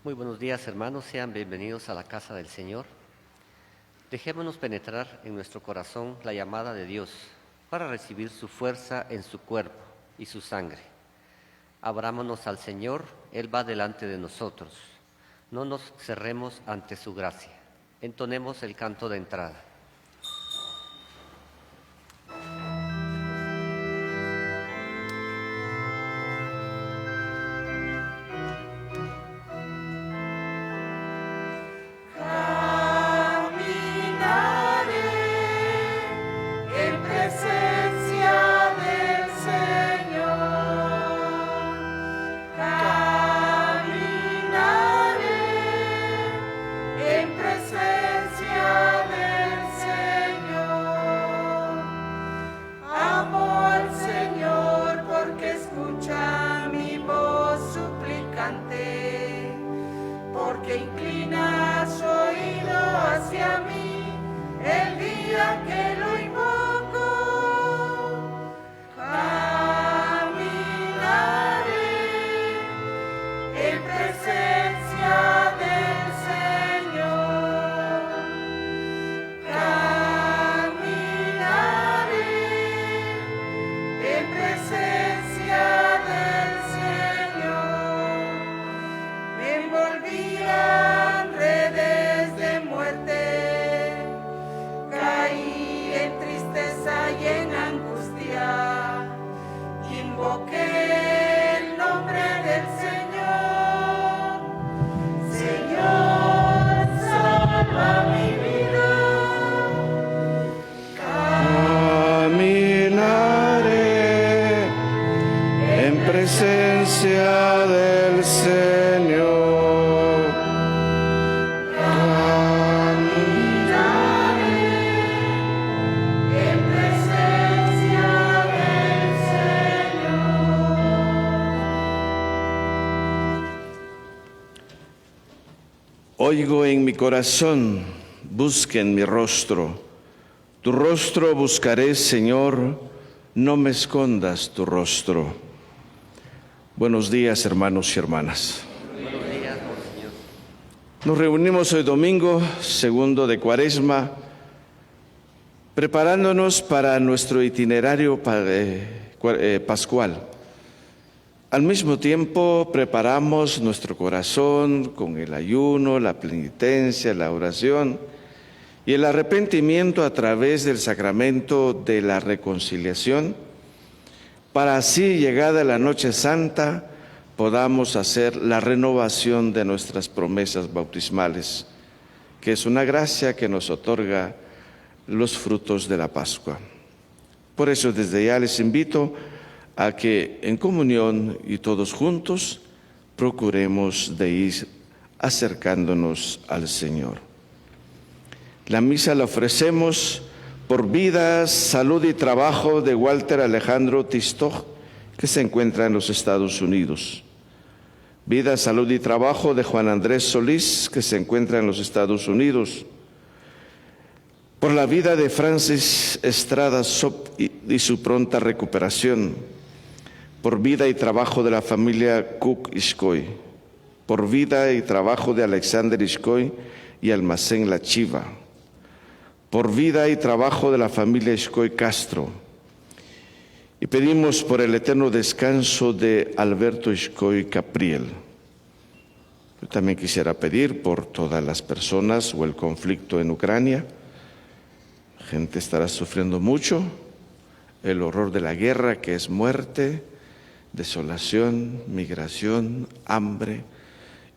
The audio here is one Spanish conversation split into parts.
Muy buenos días, hermanos, sean bienvenidos a la casa del Señor. Dejémonos penetrar en nuestro corazón la llamada de Dios para recibir su fuerza en su cuerpo y su sangre. Abrámonos al Señor, Él va delante de nosotros. No nos cerremos ante su gracia. Entonemos el canto de entrada. Oigo en mi corazón, busquen mi rostro. Tu rostro buscaré, Señor, no me escondas tu rostro. Buenos días, hermanos y hermanas. Buenos días, Monseñor. Nos reunimos hoy domingo, segundo de Cuaresma, preparándonos para nuestro itinerario pascual. Al mismo tiempo preparamos nuestro corazón con el ayuno, la penitencia, la oración y el arrepentimiento a través del sacramento de la reconciliación, para así, llegada la Noche Santa, podamos hacer la renovación de nuestras promesas bautismales, que es una gracia que nos otorga los frutos de la Pascua. Por eso desde ya les invito a que en comunión y todos juntos procuremos de ir acercándonos al Señor. La misa la ofrecemos por vida, salud y trabajo de Walter Alejandro Tistoj, que se encuentra en los Estados Unidos. Vida, salud y trabajo de Juan Andrés Solís, que se encuentra en los Estados Unidos. Por la vida de Francis Estrada Sop y su pronta recuperación. Por vida y trabajo de la familia Cook Iscoy, por vida y trabajo de Alexander Iscoy y Almacén La Chiva, por vida y trabajo de la familia Iscoy Castro, y pedimos por el eterno descanso de Alberto Iscoy Capriel. Yo también quisiera pedir por todas las personas o el conflicto en Ucrania. La gente estará sufriendo mucho, el horror de la guerra, que es muerte, desolación, migración, hambre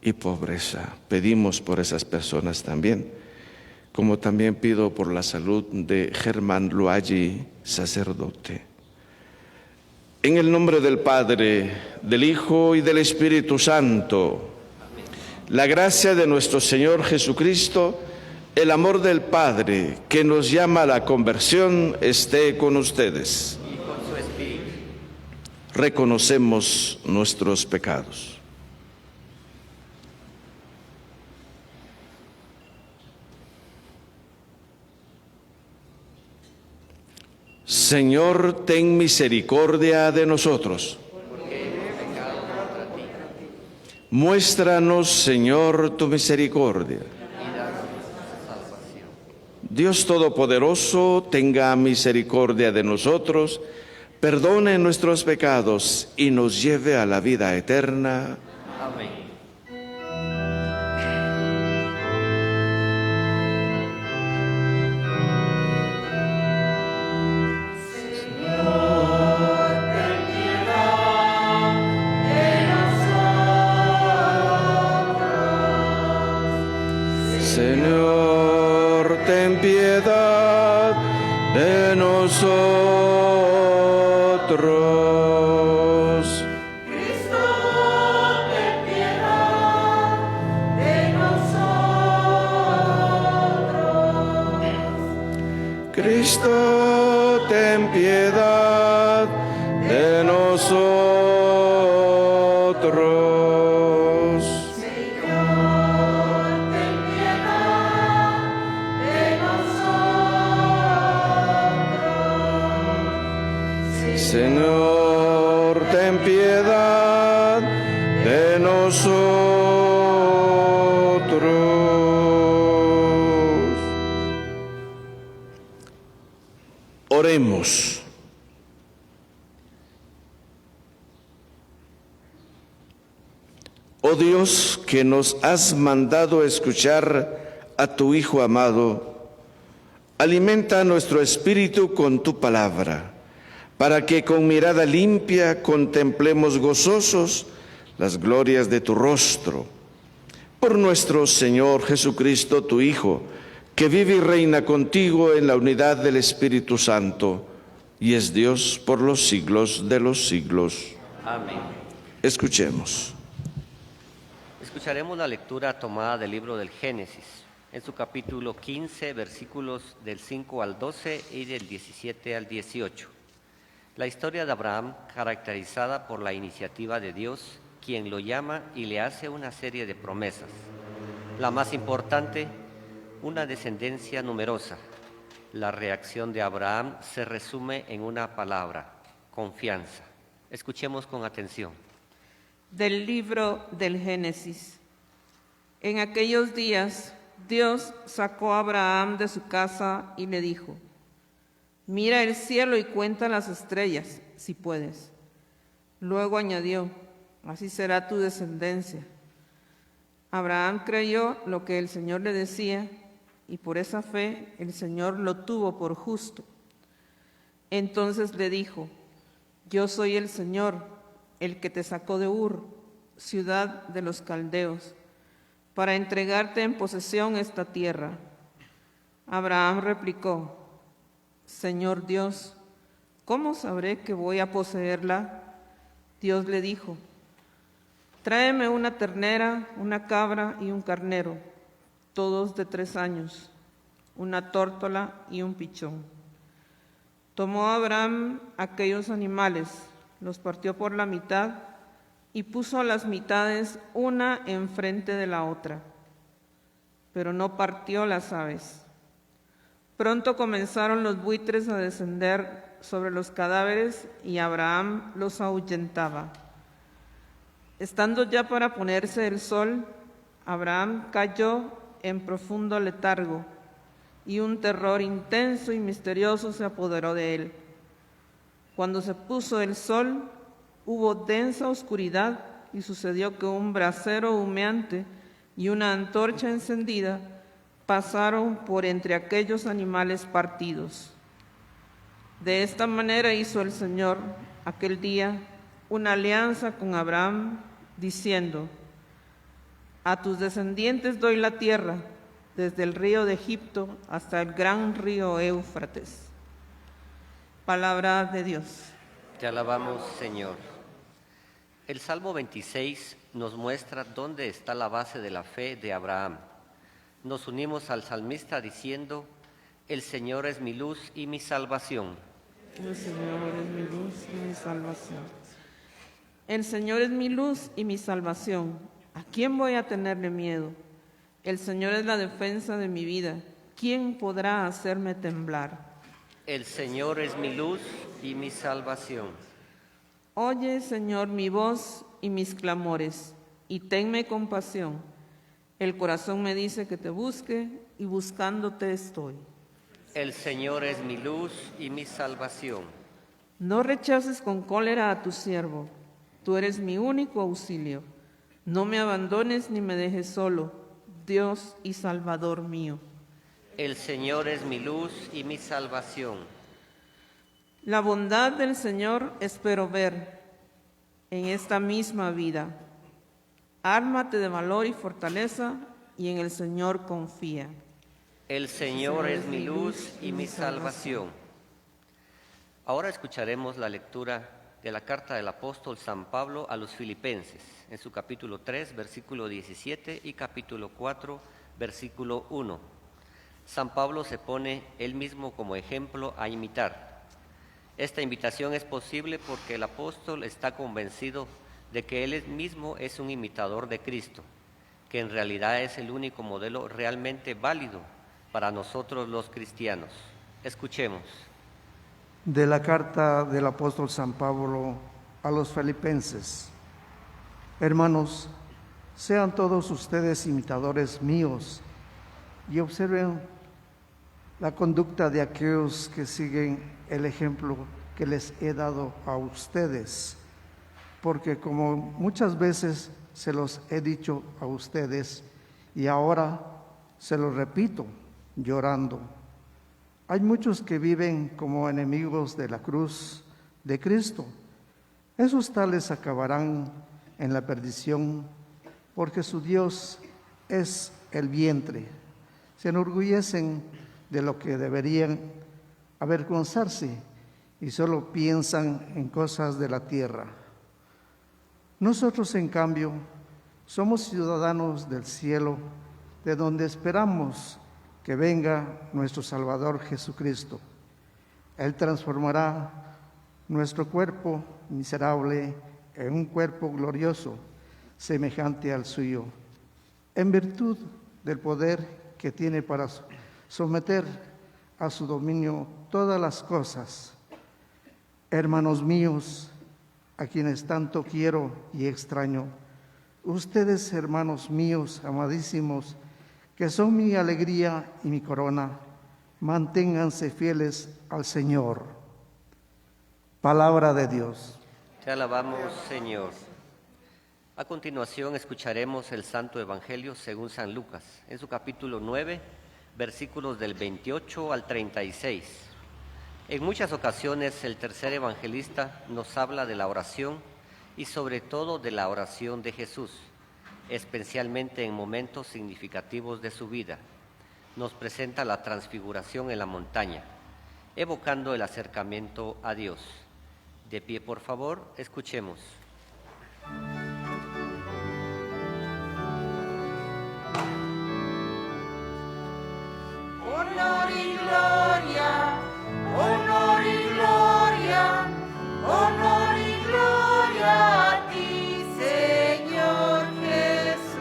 y pobreza. Pedimos por esas personas también, como también pido por la salud de Germán Luagi, sacerdote. En el nombre del Padre, del Hijo y del Espíritu Santo, la gracia de nuestro Señor Jesucristo, el amor del Padre que nos llama a la conversión, esté con ustedes. Reconocemos nuestros pecados. Señor, ten misericordia de nosotros. Muéstranos, Señor, tu misericordia. Y danos salvación. Dios Todopoderoso, tenga misericordia de nosotros, perdone nuestros pecados y nos lleve a la vida eterna. Amén. Señor, ten piedad de nosotros. Cristo, ten piedad de nosotros. Cristo, ten piedad de nosotros. Señor, ten piedad de nosotros. Oremos. Oh Dios, que nos has mandado escuchar a tu Hijo amado, alimenta nuestro espíritu con tu palabra, para que con mirada limpia contemplemos gozosos las glorias de tu rostro. Por nuestro Señor Jesucristo, tu Hijo, que vive y reina contigo en la unidad del Espíritu Santo, y es Dios por los siglos de los siglos. Amén. Escuchemos. Escucharemos la lectura tomada del libro del Génesis, en su capítulo 15, versículos del 5 al 12 y del 17 al 18. La historia de Abraham, caracterizada por la iniciativa de Dios, quien lo llama y le hace una serie de promesas. La más importante, una descendencia numerosa. La reacción de Abraham se resume en una palabra: confianza. Escuchemos con atención. Del libro del Génesis. En aquellos días, Dios sacó a Abraham de su casa y le dijo: mira el cielo y cuenta las estrellas, si puedes. Luego añadió: así será tu descendencia. Abraham creyó lo que el Señor le decía, y por esa fe el Señor lo tuvo por justo. Entonces le dijo: yo soy el Señor, el que te sacó de Ur, ciudad de los caldeos, para entregarte en posesión esta tierra. Abraham replicó: Señor Dios, ¿cómo sabré que voy a poseerla? Dios le dijo: tráeme una ternera, una cabra y un carnero, todos de 3 años, una tórtola y un pichón. Tomó Abraham aquellos animales, los partió por la mitad y puso las mitades una enfrente de la otra, pero no partió las aves. Pronto comenzaron los buitres a descender sobre los cadáveres y Abraham los ahuyentaba. Estando ya para ponerse el sol, Abraham cayó en profundo letargo y un terror intenso y misterioso se apoderó de él. Cuando se puso el sol, hubo densa oscuridad y sucedió que un brasero humeante y una antorcha encendida pasaron por entre aquellos animales partidos. De esta manera hizo el Señor aquel día una alianza con Abraham, diciendo: a tus descendientes doy la tierra, desde el río de Egipto hasta el gran río Éufrates. Palabra de Dios. Te alabamos, Señor. El Salmo 26 nos muestra dónde está la base de la fe de Abraham. Nos unimos al salmista diciendo: el Señor es mi luz y mi salvación. El Señor es mi luz y mi salvación. El Señor es mi luz y mi salvación. ¿A quién voy a tenerle miedo? El Señor es la defensa de mi vida. ¿Quién podrá hacerme temblar? El Señor es mi luz y mi salvación. Oye, Señor, mi voz y mis clamores. y tenme compasión. El corazón me dice que te busque, y buscándote estoy. El Señor es mi luz y mi salvación. No rechaces con cólera a tu siervo, tú eres mi único auxilio. No me abandones ni me dejes solo, Dios y Salvador mío. El Señor es mi luz y mi salvación. La bondad del Señor espero ver en esta misma vida. Ármate de valor y fortaleza, y en el Señor confía. El Señor es mi luz y mi salvación. Ahora escucharemos la lectura de la carta del apóstol San Pablo a los Filipenses, en su capítulo 3, versículo 17 y capítulo 4, versículo 1. San Pablo se pone él mismo como ejemplo a imitar. Esta invitación es posible porque el apóstol está convencido de que él mismo es un imitador de Cristo, que en realidad es el único modelo realmente válido para nosotros los cristianos. Escuchemos. De la carta del apóstol San Pablo a los Filipenses. Hermanos, sean todos ustedes imitadores míos y observen la conducta de aquellos que siguen el ejemplo que les he dado a ustedes, porque como muchas veces se los he dicho a ustedes y ahora se los repito llorando, hay muchos que viven como enemigos de la cruz de Cristo. Esos tales acabarán en la perdición, porque su Dios es el vientre. Se enorgullecen de lo que deberían avergonzarse y solo piensan en cosas de la tierra. Nosotros, en cambio, somos ciudadanos del cielo, de donde esperamos que venga nuestro Salvador Jesucristo. Él transformará nuestro cuerpo miserable en un cuerpo glorioso, semejante al suyo, en virtud del poder que tiene para someter a su dominio todas las cosas. Hermanos míos, a quienes tanto quiero y extraño, ustedes, hermanos míos, amadísimos, que son mi alegría y mi corona, manténganse fieles al Señor. Palabra de Dios. Te alabamos, Señor. A continuación escucharemos el Santo Evangelio según San Lucas, en su capítulo 9, versículos del 28 al 36. En muchas ocasiones el tercer evangelista nos habla de la oración y sobre todo de la oración de Jesús, especialmente en momentos significativos de su vida. Nos presenta la transfiguración en la montaña, evocando el acercamiento a Dios. De pie, por favor, escuchemos. Honor y gloria, honor y gloria, honor y gloria a ti, Señor Jesús.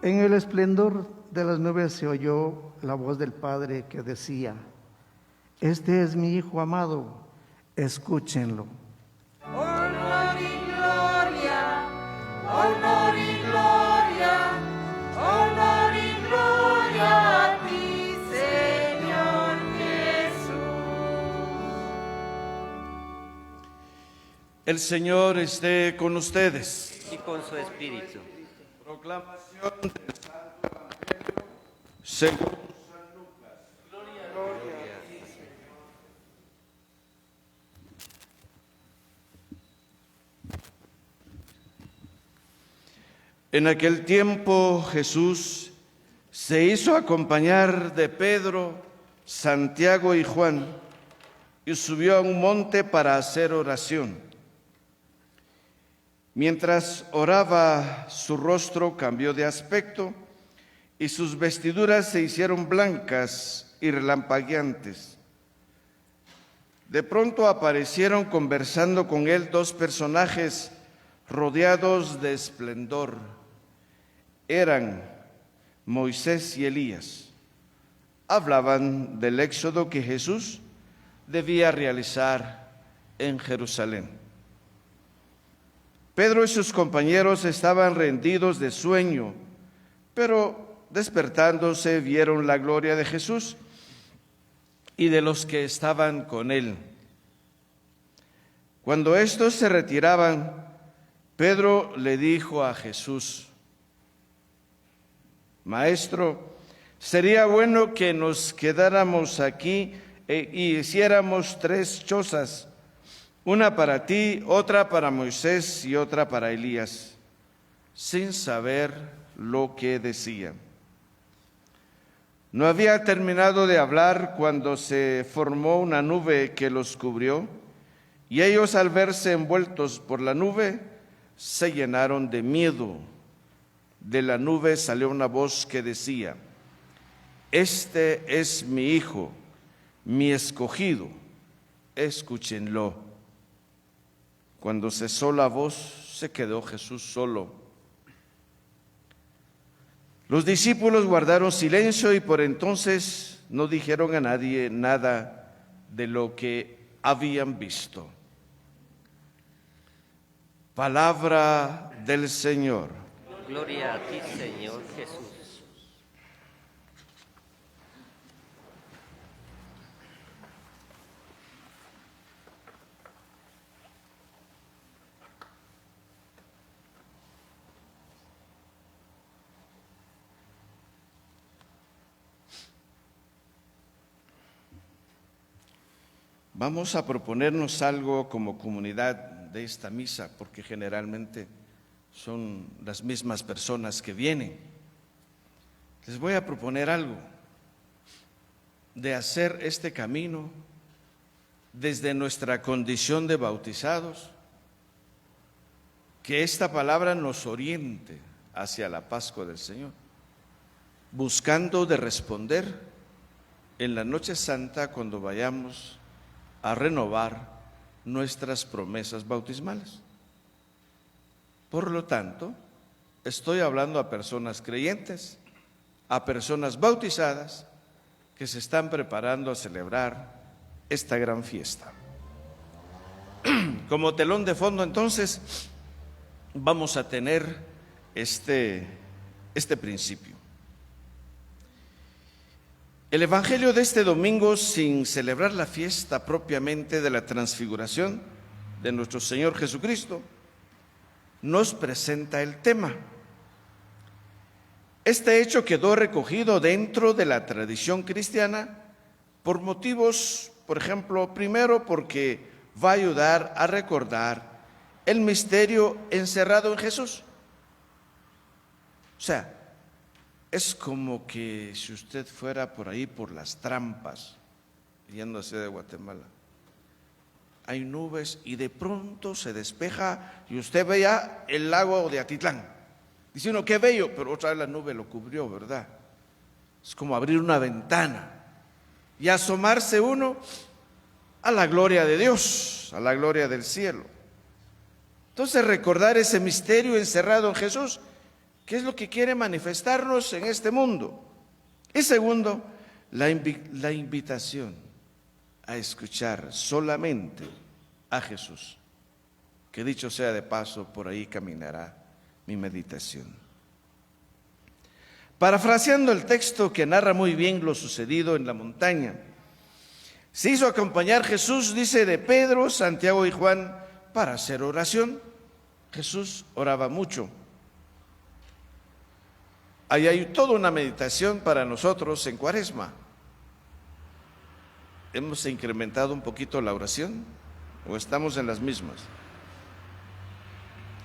En el esplendor de las nubes se oyó la voz del Padre que decía: Este es mi Hijo amado, escúchenlo. Honor y gloria, honor y gloria, honor y gloria a ti, Señor Jesús. El Señor esté con ustedes. Y con su espíritu. Proclamación del Santo Evangelio según San Lucas. Gloria a ti, Señor. En aquel tiempo Jesús se hizo acompañar de Pedro, Santiago y Juan y subió a un monte para hacer oración. Mientras oraba, su rostro cambió de aspecto y sus vestiduras se hicieron blancas y relampagueantes. De pronto aparecieron conversando con él dos personajes rodeados de esplendor. Eran Moisés y Elías. Hablaban del éxodo que Jesús debía realizar en Jerusalén. Pedro y sus compañeros estaban rendidos de sueño, pero despertándose vieron la gloria de Jesús y de los que estaban con él. Cuando estos se retiraban, Pedro le dijo a Jesús: Maestro, sería bueno que nos quedáramos aquí y hiciéramos 3 chozas, una para ti, otra para Moisés y otra para Elías, sin saber lo que decía. No había terminado de hablar cuando se formó una nube que los cubrió, y ellos, al verse envueltos por la nube, se llenaron de miedo. De la nube salió una voz que decía: Este es mi Hijo, mi escogido, escúchenlo. Cuando cesó la voz, se quedó Jesús solo. Los discípulos guardaron silencio y por entonces no dijeron a nadie nada de lo que habían visto. Palabra del Señor. Gloria a ti, Señor Jesús. Vamos a proponernos algo como comunidad de esta misa, porque generalmente son las mismas personas que vienen. Les voy a proponer algo, de hacer este camino desde nuestra condición de bautizados, que esta palabra nos oriente hacia la Pascua del Señor, buscando de responder en la Noche Santa cuando vayamos a renovar nuestras promesas bautismales. Por lo tanto, estoy hablando a personas creyentes, a personas bautizadas que se están preparando a celebrar esta gran fiesta. Como telón de fondo, entonces, vamos a tener este principio. El Evangelio de este domingo, sin celebrar la fiesta propiamente de la transfiguración de nuestro Señor Jesucristo, nos presenta el tema. Este hecho quedó recogido dentro de la tradición cristiana por motivos, por ejemplo, primero porque va a ayudar a recordar el misterio encerrado en Jesús. O sea, es como que si usted fuera por ahí por las trampas, yéndose de Guatemala. Hay nubes y de pronto se despeja y usted ve ya el lago de Atitlán. Dice uno, qué bello, pero otra vez la nube lo cubrió, ¿verdad? Es como abrir una ventana y asomarse uno a la gloria de Dios, a la gloria del cielo. Entonces, recordar ese misterio encerrado en Jesús, ¿qué es lo que quiere manifestarnos en este mundo? Y segundo, la invitación a escuchar solamente a Jesús, que dicho sea de paso, por ahí caminará mi meditación. Parafraseando el texto que narra muy bien lo sucedido en la montaña, se hizo acompañar Jesús, dice, de Pedro, Santiago y Juan para hacer oración. Jesús oraba mucho. Ahí hay toda una meditación para nosotros en Cuaresma. ¿Hemos incrementado un poquito la oración o estamos en las mismas?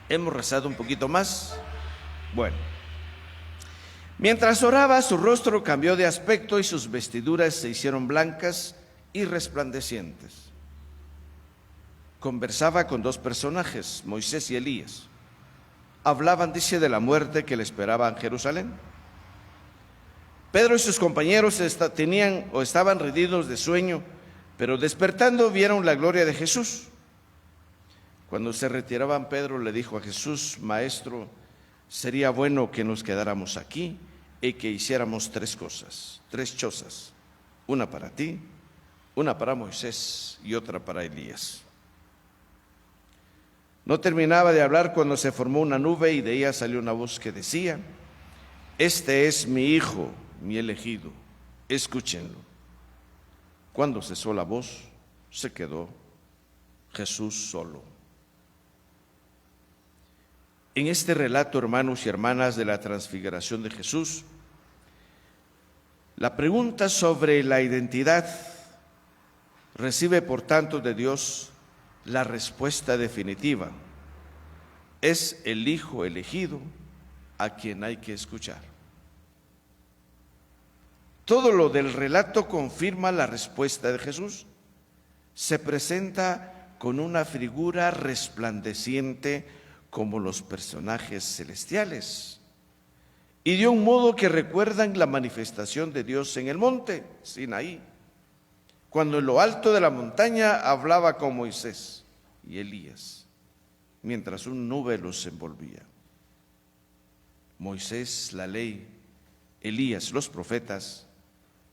¿Hemos rezado un poquito más? Bueno, mientras oraba, su rostro cambió de aspecto y sus vestiduras se hicieron blancas y resplandecientes. Conversaba con 2 personajes, Moisés y Elías. Hablaban, dice, de la muerte que le esperaba en Jerusalén. Pedro y sus compañeros estaban rendidos de sueño, pero despertando vieron la gloria de Jesús. Cuando se retiraban, Pedro le dijo a Jesús: Maestro, sería bueno que nos quedáramos aquí y que hiciéramos 3 cosas, 3 chozas, una para ti, una para Moisés y otra para Elías. No terminaba de hablar cuando se formó una nube y de ella salió una voz que decía: este es mi hijo, mi elegido, escúchenlo. Cuando cesó la voz, se quedó Jesús solo. En este relato, hermanos y hermanas, de la transfiguración de Jesús, la pregunta sobre la identidad recibe, por tanto, de Dios la respuesta definitiva. Es el Hijo elegido a quien hay que escuchar. Todo lo del relato confirma la respuesta de Jesús. Se presenta con una figura resplandeciente como los personajes celestiales y de un modo que recuerdan la manifestación de Dios en el monte Sinaí, cuando en lo alto de la montaña hablaba con Moisés y Elías, mientras una nube los envolvía. Moisés, la ley; Elías, los profetas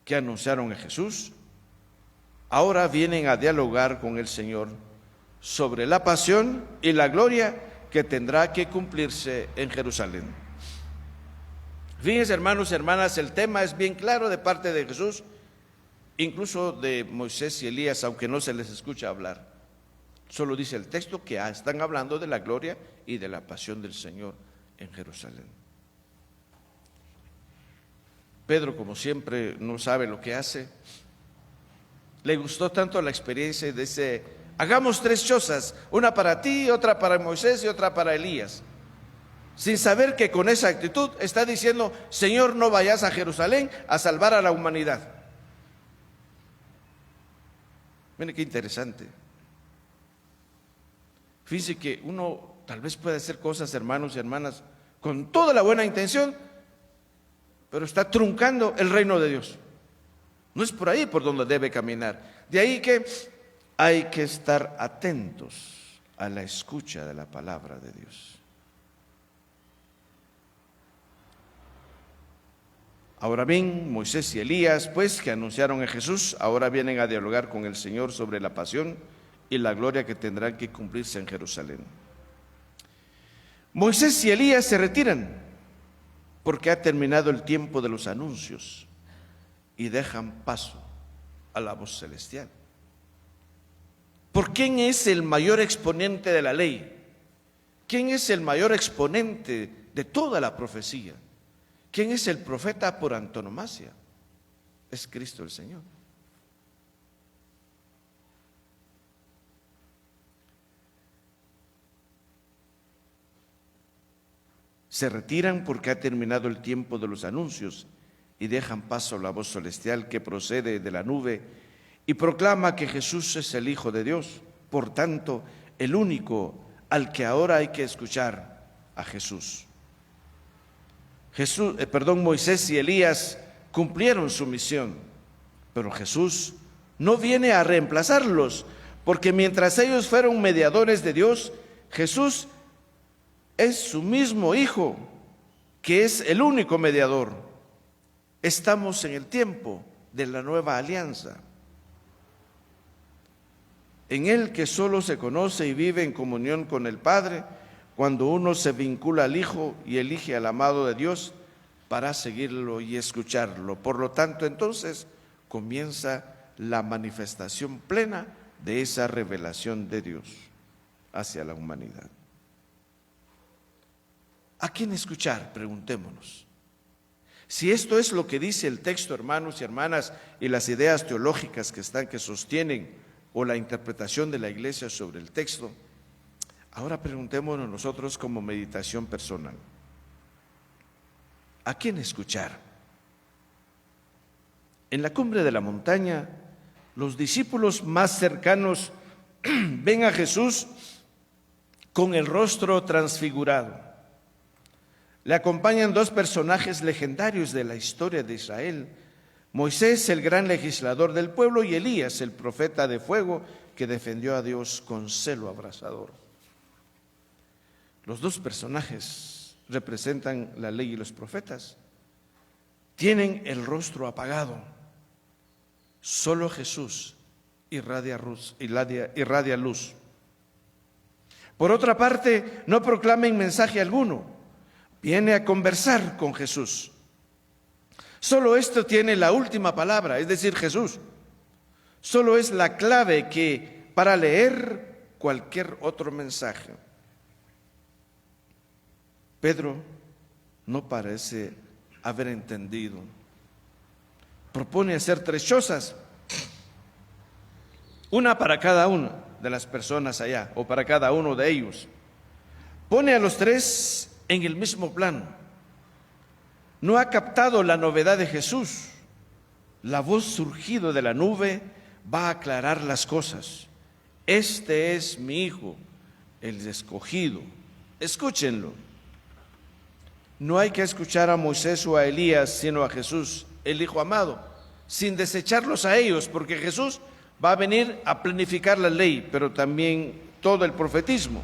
que anunciaron a Jesús, ahora vienen a dialogar con el Señor sobre la pasión y la gloria que tendrá que cumplirse en Jerusalén. Fíjense, hermanos y hermanas, el tema es bien claro de parte de Jesús, incluso de Moisés y Elías, aunque no se les escucha hablar. Solo dice el texto que están hablando de la gloria y de la pasión del Señor en Jerusalén. Pedro, como siempre, no sabe lo que hace. Le gustó tanto la experiencia y dice: hagamos 3 chozas, una para ti, otra para Moisés y otra para Elías. Sin saber que con esa actitud está diciendo: Señor, no vayas a Jerusalén a salvar a la humanidad. Miren qué interesante. Fíjense que uno tal vez puede hacer cosas, hermanos y hermanas, con toda la buena intención, pero está truncando el reino de Dios. No es por ahí por donde debe caminar. De ahí que hay que estar atentos a la escucha de la palabra de Dios. Ahora bien, Moisés y Elías, pues, que anunciaron a Jesús, ahora vienen a dialogar con el Señor sobre la pasión y la gloria que tendrán que cumplirse en Jerusalén. Moisés y Elías se retiran porque ha terminado el tiempo de los anuncios y dejan paso a la voz celestial. ¿Por quién es el mayor exponente de la ley? ¿Quién es el mayor exponente de toda la profecía? ¿Quién es el profeta por antonomasia? Es Cristo el Señor. Se retiran porque ha terminado el tiempo de los anuncios y dejan paso a la voz celestial que procede de la nube y proclama que Jesús es el Hijo de Dios, por tanto, el único al que ahora hay que escuchar: a Jesús. Moisés y Elías cumplieron su misión, pero Jesús no viene a reemplazarlos, porque mientras ellos fueron mediadores de Dios, Jesús es su mismo Hijo, que es el único mediador. Estamos en el tiempo de la nueva alianza, en el que solo se conoce y vive en comunión con el Padre cuando uno se vincula al Hijo y elige al amado de Dios para seguirlo y escucharlo. Por lo tanto, entonces comienza la manifestación plena de esa revelación de Dios hacia la humanidad. ¿A quién escuchar? Preguntémonos. Si esto es lo que dice el texto, hermanos y hermanas, y las ideas teológicas que sostienen, o la interpretación de la Iglesia sobre el texto, ahora preguntémonos nosotros como meditación personal: ¿a quién escuchar? En la cumbre de la montaña, los discípulos más cercanos ven a Jesús con el rostro transfigurado. Le acompañan 2 personajes legendarios de la historia de Israel: Moisés, el gran legislador del pueblo, y Elías, el profeta de fuego que defendió a Dios con celo abrasador. Los 2 personajes representan la ley y los profetas. Tienen el rostro apagado. Solo Jesús irradia luz. Por otra parte, no proclamen mensaje alguno. Viene a conversar con Jesús. Solo esto tiene la última palabra, es decir, Jesús. Solo es la clave que para leer cualquier otro mensaje. Pedro no parece haber entendido. Propone hacer 3 chozas, una para cada una de las personas allá, o para cada uno de ellos. Pone a los 3 en el mismo plano. No ha captado la novedad de Jesús. La voz surgido de la nube va a aclarar las cosas. Este es mi Hijo, el escogido. Escúchenlo. No hay que escuchar a Moisés o a Elías, sino a Jesús, el Hijo amado, sin desecharlos a ellos, porque Jesús va a venir a planificar la ley, pero también todo el profetismo.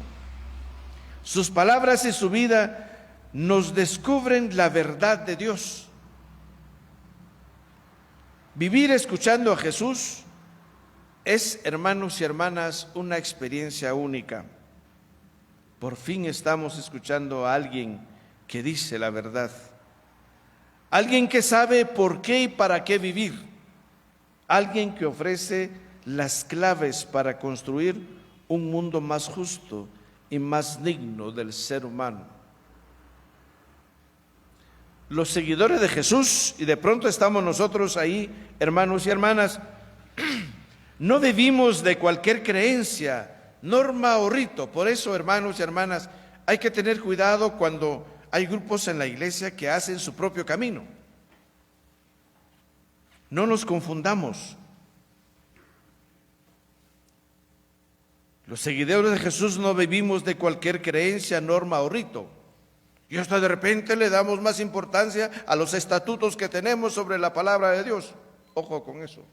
Sus palabras y su vida nos descubren la verdad de Dios. Vivir escuchando a Jesús es, hermanos y hermanas, una experiencia única. Por fin estamos escuchando a alguien que dice la verdad, alguien que sabe por qué y para qué vivir, alguien que ofrece las claves para construir un mundo más justo y más digno del ser humano. Los seguidores de Jesús, y de pronto estamos nosotros ahí, hermanos y hermanas, no vivimos de cualquier creencia, norma o rito. Por eso, hermanos y hermanas, hay que tener cuidado cuando hay grupos en la iglesia que hacen su propio camino. No nos confundamos. Los seguidores de Jesús no vivimos de cualquier creencia, norma o rito. Y hasta de repente le damos más importancia a los estatutos que tenemos sobre la palabra de Dios. Ojo con eso.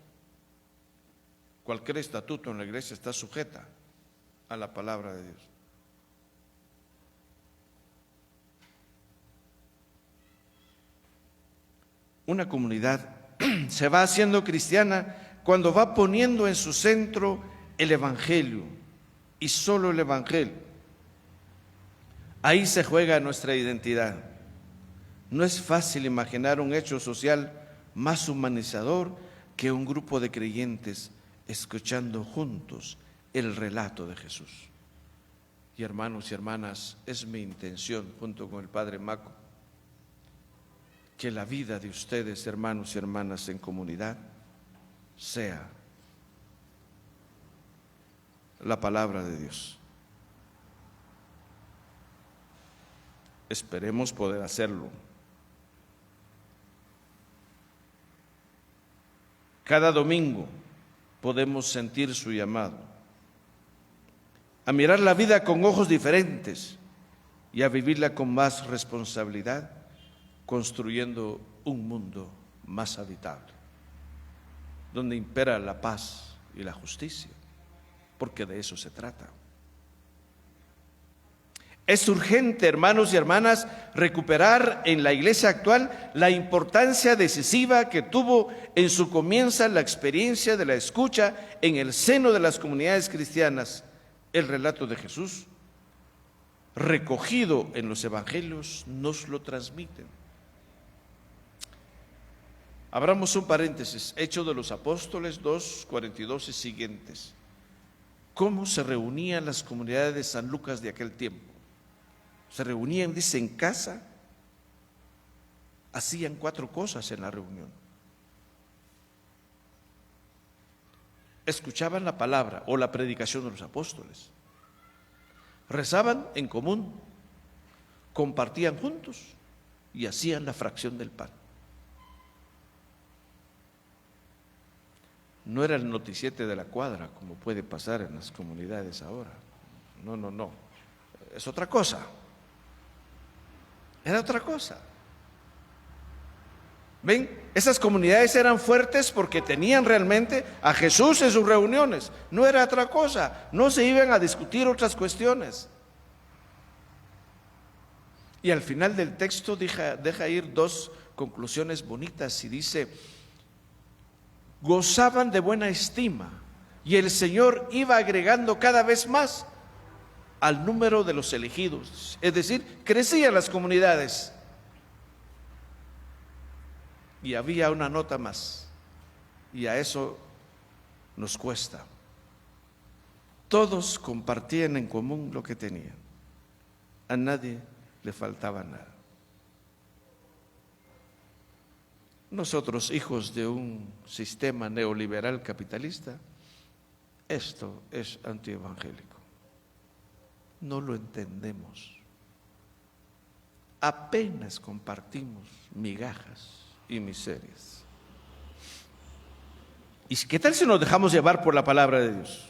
Cualquier estatuto en la iglesia está sujeta a la palabra de Dios. Una comunidad se va haciendo cristiana cuando va poniendo en su centro el Evangelio y solo el Evangelio. Ahí se juega nuestra identidad. No es fácil imaginar un hecho social más humanizador que un grupo de creyentes escuchando juntos el relato de Jesús. Y hermanos y hermanas, es mi intención, junto con el Padre Maco, que la vida de ustedes, hermanos y hermanas en comunidad, sea la palabra de Dios. Esperemos poder hacerlo. Cada domingo podemos sentir su llamado a mirar la vida con ojos diferentes y a vivirla con más responsabilidad, construyendo un mundo más habitable, donde impera la paz y la justicia, porque de eso se trata. Es urgente, hermanos y hermanas, recuperar en la iglesia actual la importancia decisiva que tuvo en su comienzo la experiencia de la escucha en el seno de las comunidades cristianas. El relato de Jesús, recogido en los evangelios, nos lo transmiten. Abramos un paréntesis, Hechos de los Apóstoles 2:42 y siguientes. ¿Cómo se reunían las comunidades de San Lucas de aquel tiempo? Se reunían, dice, en casa. Hacían 4 cosas en la reunión. Escuchaban la palabra o la predicación de los apóstoles. Rezaban en común, compartían juntos y hacían la fracción del pan. No era el noticiete de la cuadra, como puede pasar en las comunidades ahora. No. Es otra cosa. Era otra cosa. ¿Ven? Esas comunidades eran fuertes porque tenían realmente a Jesús en sus reuniones. No era otra cosa. No se iban a discutir otras cuestiones. Y al final del texto deja ir 2 conclusiones bonitas y dice: gozaban de buena estima y el Señor iba agregando cada vez más al número de los elegidos, es decir, crecían las comunidades. Y había una nota más, y a eso nos cuesta. Todos compartían en común lo que tenían, a nadie le faltaba nada. Nosotros, hijos de un sistema neoliberal capitalista, esto es antievangélico. No lo entendemos. Apenas compartimos migajas y miserias. ¿Y qué tal si nos dejamos llevar por la palabra de Dios?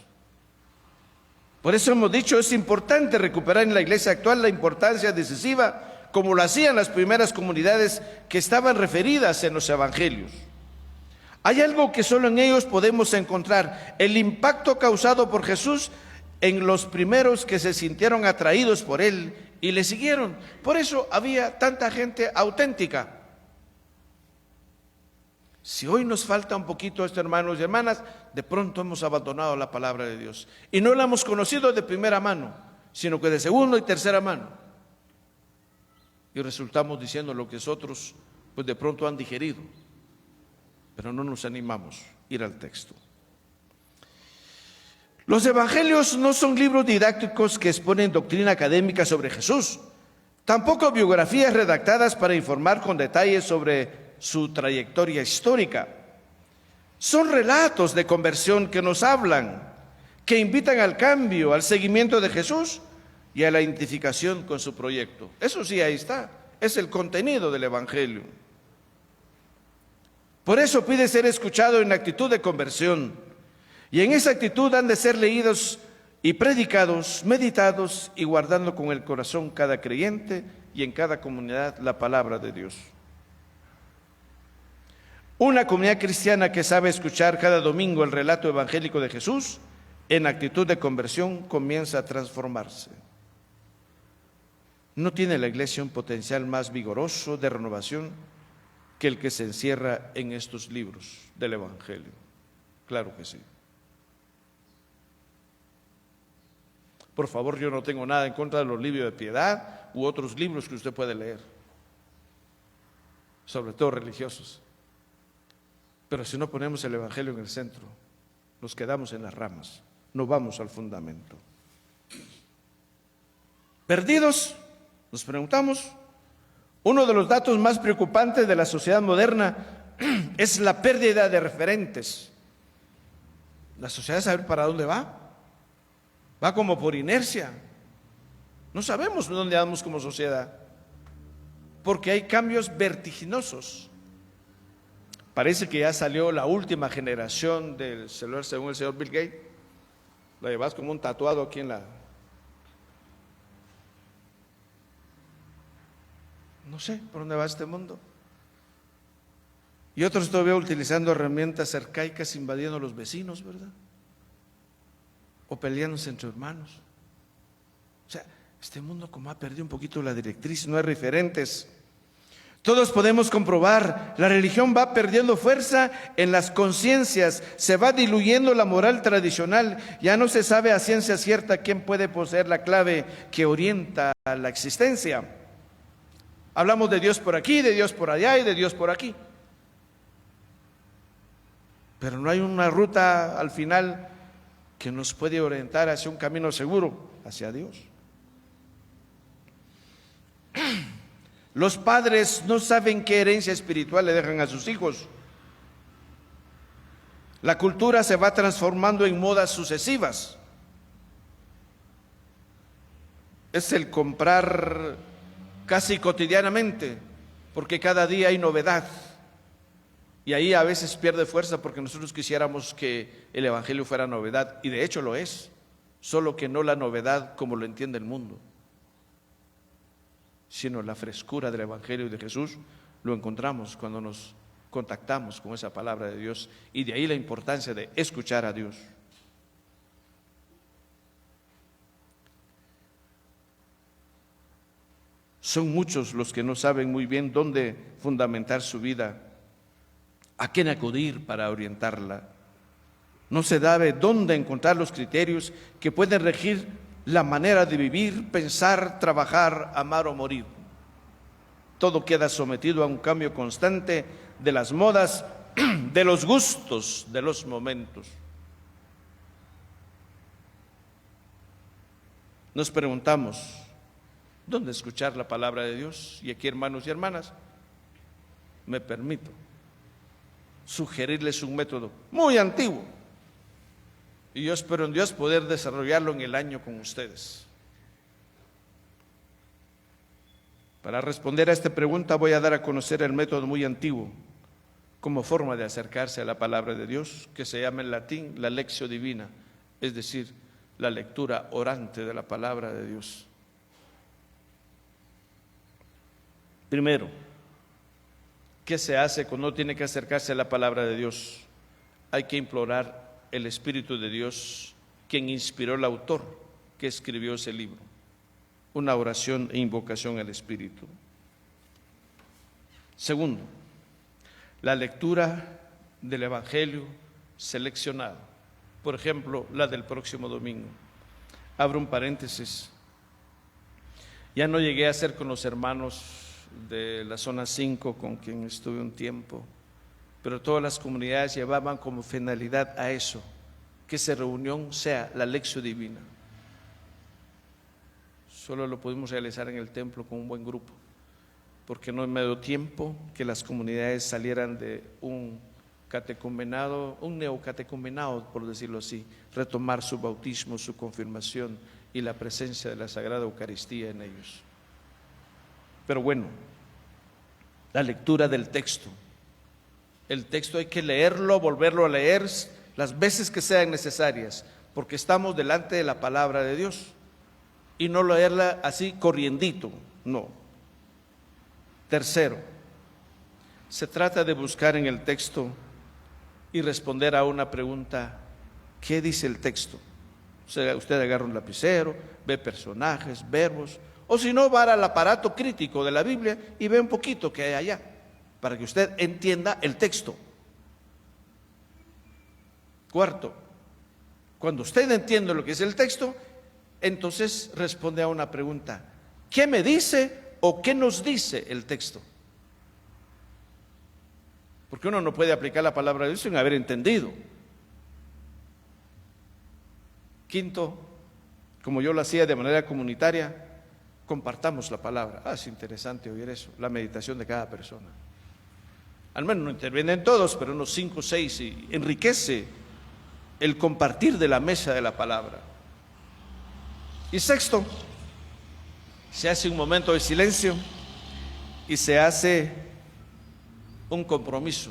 Por eso hemos dicho, es importante recuperar en la iglesia actual la importancia decisiva, como lo hacían las primeras comunidades que estaban referidas en los evangelios. Hay algo que solo en ellos podemos encontrar: el impacto causado por Jesús en los primeros que se sintieron atraídos por Él y le siguieron. Por eso había tanta gente auténtica. Si hoy nos falta un poquito esto, hermanos y hermanas, de pronto hemos abandonado la palabra de Dios y no la hemos conocido de primera mano, sino que de segunda y tercera mano. Y resultamos diciendo lo que otros pues de pronto han digerido, pero no nos animamos a ir al texto. Los evangelios no son libros didácticos que exponen doctrina académica sobre Jesús, tampoco biografías redactadas para informar con detalles sobre su trayectoria histórica. Son relatos de conversión que nos hablan, que invitan al cambio, al seguimiento de Jesús y a la identificación con su proyecto. Eso sí, ahí está, es el contenido del evangelio. Por eso pide ser escuchado en actitud de conversión, y en esa actitud han de ser leídos y predicados, meditados y guardando con el corazón cada creyente y en cada comunidad la palabra de Dios. Una comunidad cristiana que sabe escuchar cada domingo el relato evangélico de Jesús, en actitud de conversión comienza a transformarse. ¿No tiene la iglesia un potencial más vigoroso de renovación que el que se encierra en estos libros del evangelio? Claro que sí. Por favor, yo no tengo nada en contra de los libros de piedad u otros libros que usted puede leer, sobre todo religiosos. Pero si no ponemos el evangelio en el centro, nos quedamos en las ramas, no vamos al fundamento. ¿Perdidos? Nos preguntamos. Uno de los datos más preocupantes de la sociedad moderna es la pérdida de referentes. La sociedad sabe para dónde va. Va como por inercia. No sabemos dónde vamos como sociedad, porque hay cambios vertiginosos. Parece que ya salió la última generación del celular, según el señor Bill Gates. La llevas como un tatuado aquí en la... No sé por dónde va este mundo. Y otros todavía utilizando herramientas arcaicas, invadiendo a los vecinos, ¿verdad? O peleándose entre hermanos. O sea, este mundo como ha perdido un poquito la directriz, no hay referentes. Todos podemos comprobar, la religión va perdiendo fuerza en las conciencias, se va diluyendo la moral tradicional, ya no se sabe a ciencia cierta quién puede poseer la clave que orienta a la existencia. Hablamos de Dios por aquí, de Dios por allá y de Dios por aquí. Pero no hay una ruta al final que nos puede orientar hacia un camino seguro, hacia Dios. Los padres no saben qué herencia espiritual le dejan a sus hijos. La cultura se va transformando en modas sucesivas. Es el comprar casi cotidianamente, porque cada día hay novedad. Y ahí a veces pierde fuerza porque nosotros quisiéramos que el evangelio fuera novedad, y de hecho lo es, solo que no la novedad como lo entiende el mundo, sino la frescura del evangelio de Jesús lo encontramos cuando nos contactamos con esa palabra de Dios, y de ahí la importancia de escuchar a Dios. Son muchos los que no saben muy bien dónde fundamentar su vida, a quién acudir para orientarla. No se sabe dónde encontrar los criterios que pueden regir la manera de vivir, pensar, trabajar, amar o morir. Todo queda sometido a un cambio constante de las modas, de los gustos, de los momentos. Nos preguntamos, ¿dónde escuchar la palabra de Dios? Y aquí, hermanos y hermanas, me permito sugerirles un método muy antiguo, y yo espero en Dios poder desarrollarlo en el año con ustedes. Para responder a esta pregunta voy a dar a conocer el método muy antiguo como forma de acercarse a la palabra de Dios, que se llama en latín la lectio divina, es decir, la lectura orante de la palabra de Dios. Primero, ¿qué se hace cuando uno tiene que acercarse a la palabra de Dios? Hay que implorar el Espíritu de Dios, quien inspiró al autor que escribió ese libro. Una oración e invocación al Espíritu. Segundo, la lectura del Evangelio seleccionado. Por ejemplo, la del próximo domingo. Abro un paréntesis. Ya no llegué a ser con los hermanos de la zona 5 con quien estuve un tiempo, pero todas las comunidades llevaban como finalidad a eso, que esa reunión sea la lección divina. Solo lo pudimos realizar en el templo con un buen grupo, porque no me dio tiempo que las comunidades salieran de un catecumenado, un neocatecumenado, por decirlo así, retomar su bautismo, su confirmación y la presencia de la Sagrada Eucaristía en ellos. Pero bueno, la lectura del texto. El texto hay que leerlo, volverlo a leer las veces que sean necesarias, porque estamos delante de la palabra de Dios, y no leerla así corriendito, no. Tercero, se trata de buscar en el texto y responder a una pregunta: ¿qué dice el texto? O sea, usted agarra un lapicero, ve personajes, verbos, o si no, va al aparato crítico de la Biblia y ve un poquito que hay allá, para que usted entienda el texto. Cuarto, cuando usted entiende lo que es el texto, entonces responde a una pregunta: ¿qué me dice o qué nos dice el texto? Porque uno no puede aplicar la palabra de Dios sin haber entendido. Quinto, como yo lo hacía de manera comunitaria, compartamos la palabra. Es interesante oír eso, la meditación de cada persona. Al menos no intervienen todos, pero unos 5 o 6, y enriquece el compartir de la mesa de la palabra. Y sexto, se hace un momento de silencio y se hace un compromiso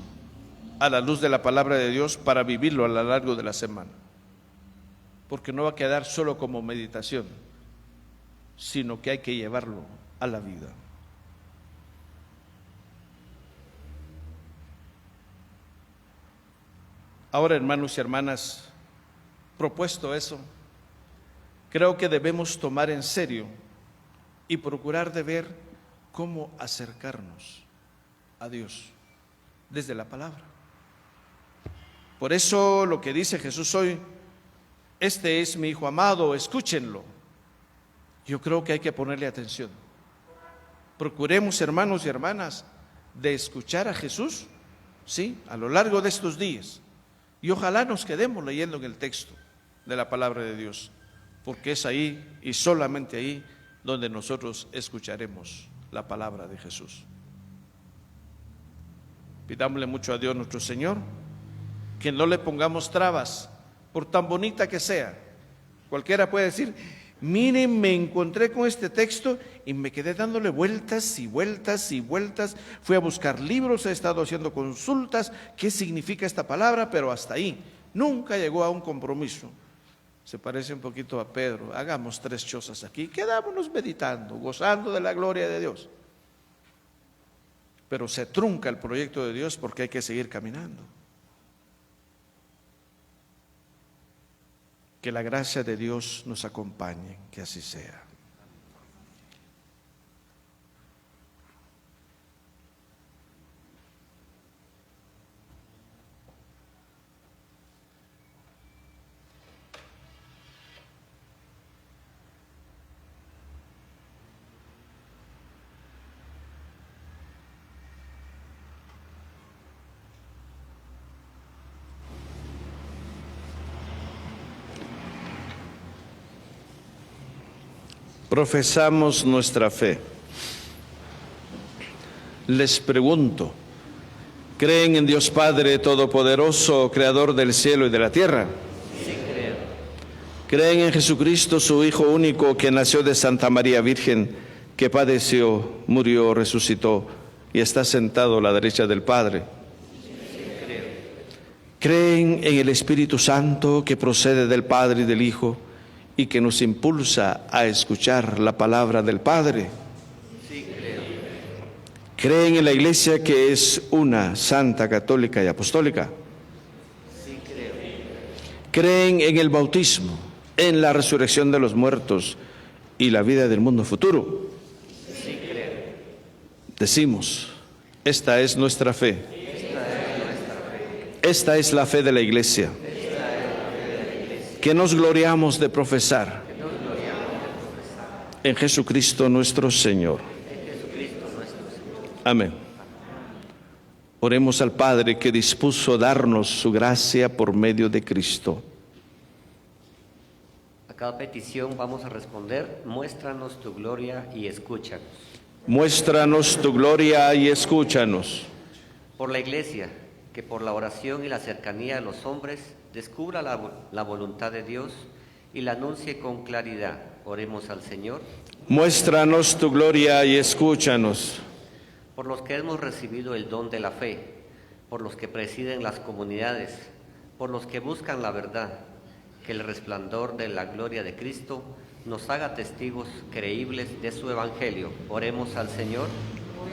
a la luz de la palabra de Dios para vivirlo a lo largo de la semana, porque no va a quedar solo como meditación, sino que hay que llevarlo a la vida. Ahora, hermanos y hermanas, propuesto eso, creo que debemos tomar en serio y procurar de ver cómo acercarnos a Dios desde la palabra. Por eso lo que dice Jesús hoy: este es mi Hijo amado, escúchenlo. Yo creo que hay que ponerle atención. Procuremos, hermanos y hermanas, de escuchar a Jesús, sí, a lo largo de estos días. Y ojalá nos quedemos leyendo en el texto de la palabra de Dios, porque es ahí y solamente ahí donde nosotros escucharemos la palabra de Jesús. Pidámosle mucho a Dios nuestro Señor, que no le pongamos trabas, por tan bonita que sea. Cualquiera puede decir: miren, me encontré con este texto y me quedé dándole vueltas y vueltas y vueltas. Fui a buscar libros, he estado haciendo consultas, ¿qué significa esta palabra? Pero hasta ahí, nunca llegó a un compromiso. Se parece un poquito a Pedro: hagamos 3 chozas aquí, quedámonos meditando, gozando de la gloria de Dios. Pero se trunca el proyecto de Dios porque hay que seguir caminando. Que la gracia de Dios nos acompañe, que así sea. Profesamos nuestra fe. Les pregunto, ¿creen en Dios Padre Todopoderoso, Creador del cielo y de la tierra? Sí, creo. ¿Creen en Jesucristo, su Hijo único, que nació de Santa María Virgen, que padeció, murió, resucitó y está sentado a la derecha del Padre? Sí, creo. ¿Creen en el Espíritu Santo, que procede del Padre y del Hijo y que nos impulsa a escuchar la palabra del Padre? Sí, creo. ¿Creen en la Iglesia, que es una, santa, católica y apostólica? Sí, creo. ¿Creen en el bautismo, en la resurrección de los muertos y la vida del mundo futuro? Sí, creo. Decimos, esta es nuestra fe. Esta es la fe de la Iglesia, que nos gloriamos de profesar en Jesucristo nuestro Señor. Amén. Oremos al Padre, que dispuso darnos su gracia por medio de Cristo. A cada petición vamos a responder: muéstranos tu gloria y escúchanos. Muéstranos tu gloria y escúchanos. Por la Iglesia, que por la oración y la cercanía de los hombres descubra la voluntad de Dios y la anuncie con claridad. Oremos al Señor. Muéstranos tu gloria y escúchanos. Por los que hemos recibido el don de la fe, por los que presiden las comunidades, por los que buscan la verdad, que el resplandor de la gloria de Cristo nos haga testigos creíbles de su Evangelio. Oremos al Señor.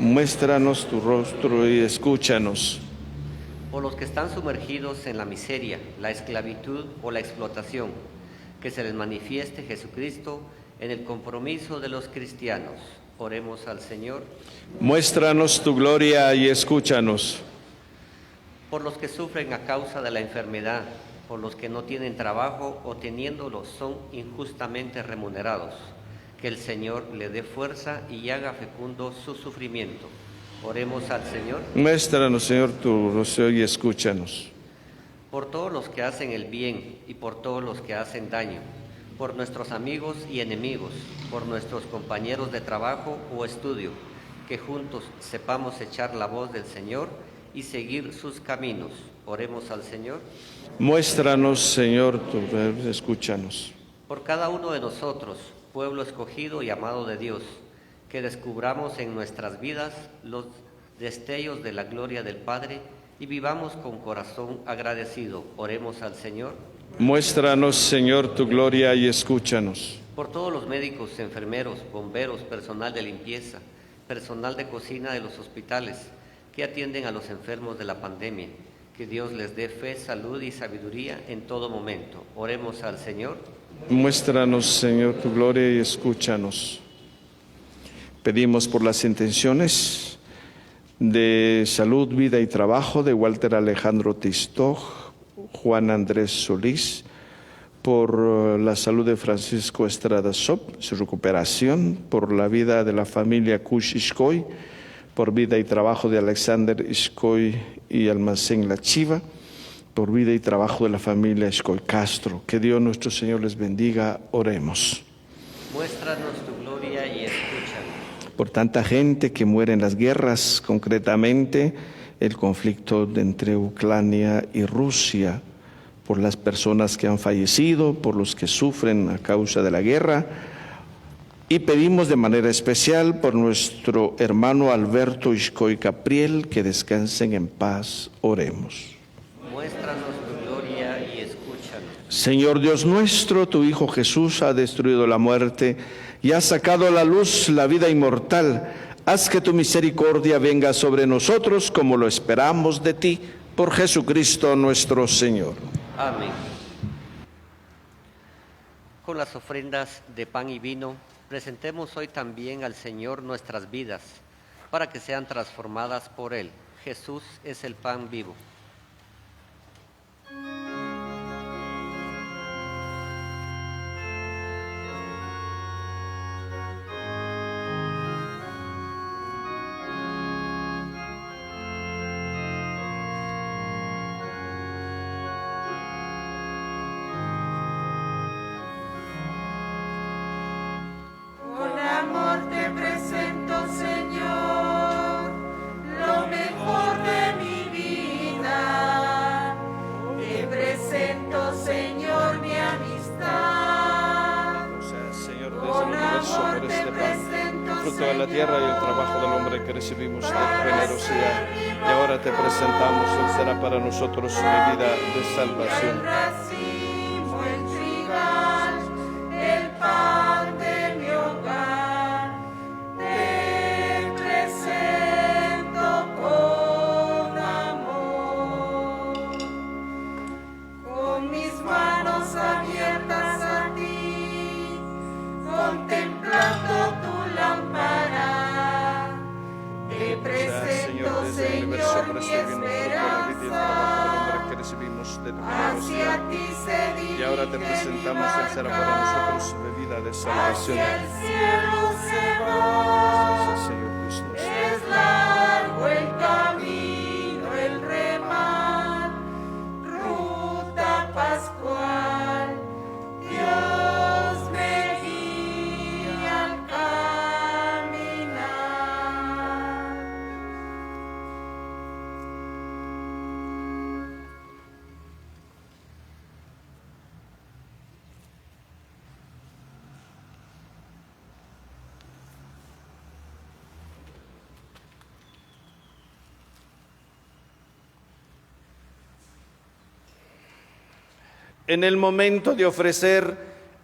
Muéstranos tu rostro y escúchanos. Por los que están sumergidos en la miseria, la esclavitud o la explotación, que se les manifieste Jesucristo en el compromiso de los cristianos. Oremos al Señor. Muéstranos tu gloria y escúchanos. Por los que sufren a causa de la enfermedad, por los que no tienen trabajo o teniéndolo son injustamente remunerados, que el Señor le dé fuerza y haga fecundo su sufrimiento. Oremos al Señor. Muéstranos, Señor, tu rostro y escúchanos. Por todos los que hacen el bien y por todos los que hacen daño, por nuestros amigos y enemigos, por nuestros compañeros de trabajo o estudio, que juntos sepamos echar la voz del Señor y seguir sus caminos. Oremos al Señor. Muéstranos, Señor, tu rostro, escúchanos. Por cada uno de nosotros, pueblo escogido y amado de Dios, que descubramos en nuestras vidas los destellos de la gloria del Padre y vivamos con corazón agradecido. Oremos al Señor. Muéstranos, Señor, tu gloria y escúchanos. Por todos los médicos, enfermeros, bomberos, personal de limpieza, personal de cocina de los hospitales, que atienden a los enfermos de la pandemia, que Dios les dé fe, salud y sabiduría en todo momento. Oremos al Señor. Muéstranos, Señor, tu gloria y escúchanos. Pedimos por las intenciones de salud, vida y trabajo de Walter Alejandro Tistoj, Juan Andrés Solís, por la salud de Francisco Estrada Sop, su recuperación, por la vida de la familia Kush Ishkoy, por vida y trabajo de Alexander Ishkoy y Almacén La Chiva, por vida y trabajo de la familia Ishkoy Castro. Que Dios nuestro Señor les bendiga. Oremos. Muéstranos tu gloria y escúchanos. Por tanta gente que muere en las guerras, concretamente el conflicto entre Ucrania y Rusia, por las personas que han fallecido, por los que sufren a causa de la guerra, y pedimos de manera especial por nuestro hermano Alberto Ishkoy Capriel, que descansen en paz. Oremos. Muéstranos tu gloria y escúchanos. Señor Dios nuestro, tu Hijo Jesús ha destruido la muerte y ha sacado a la luz la vida inmortal. Haz que tu misericordia venga sobre nosotros como lo esperamos de ti, por Jesucristo nuestro Señor. Amén. Con las ofrendas de pan y vino, presentemos hoy también al Señor nuestras vidas, para que sean transformadas por Él. Jesús es el pan vivo. universo por este pan, fruto de la tierra y el trabajo del hombre que recibimos de tu generosidad. Y ahora te presentamos, Él será para nosotros bebida de salvación. Racimo, el trigal, el pan de mi hogar, te presento con amor, con mis manos abiertas a ti, contemplando tu lámpara, te presento, Señor, mi esperanza. Que recibimos de tu Hacia generosidad. ti se dirige Y ahora te presentamos, Él será para nosotros bebida de salvación. hacia el cielo se va. Gracias, Señor Dios nuestro. Es largo el camino, el remar, ruta pascual. Dios me guía al caminar. En el momento de ofrecer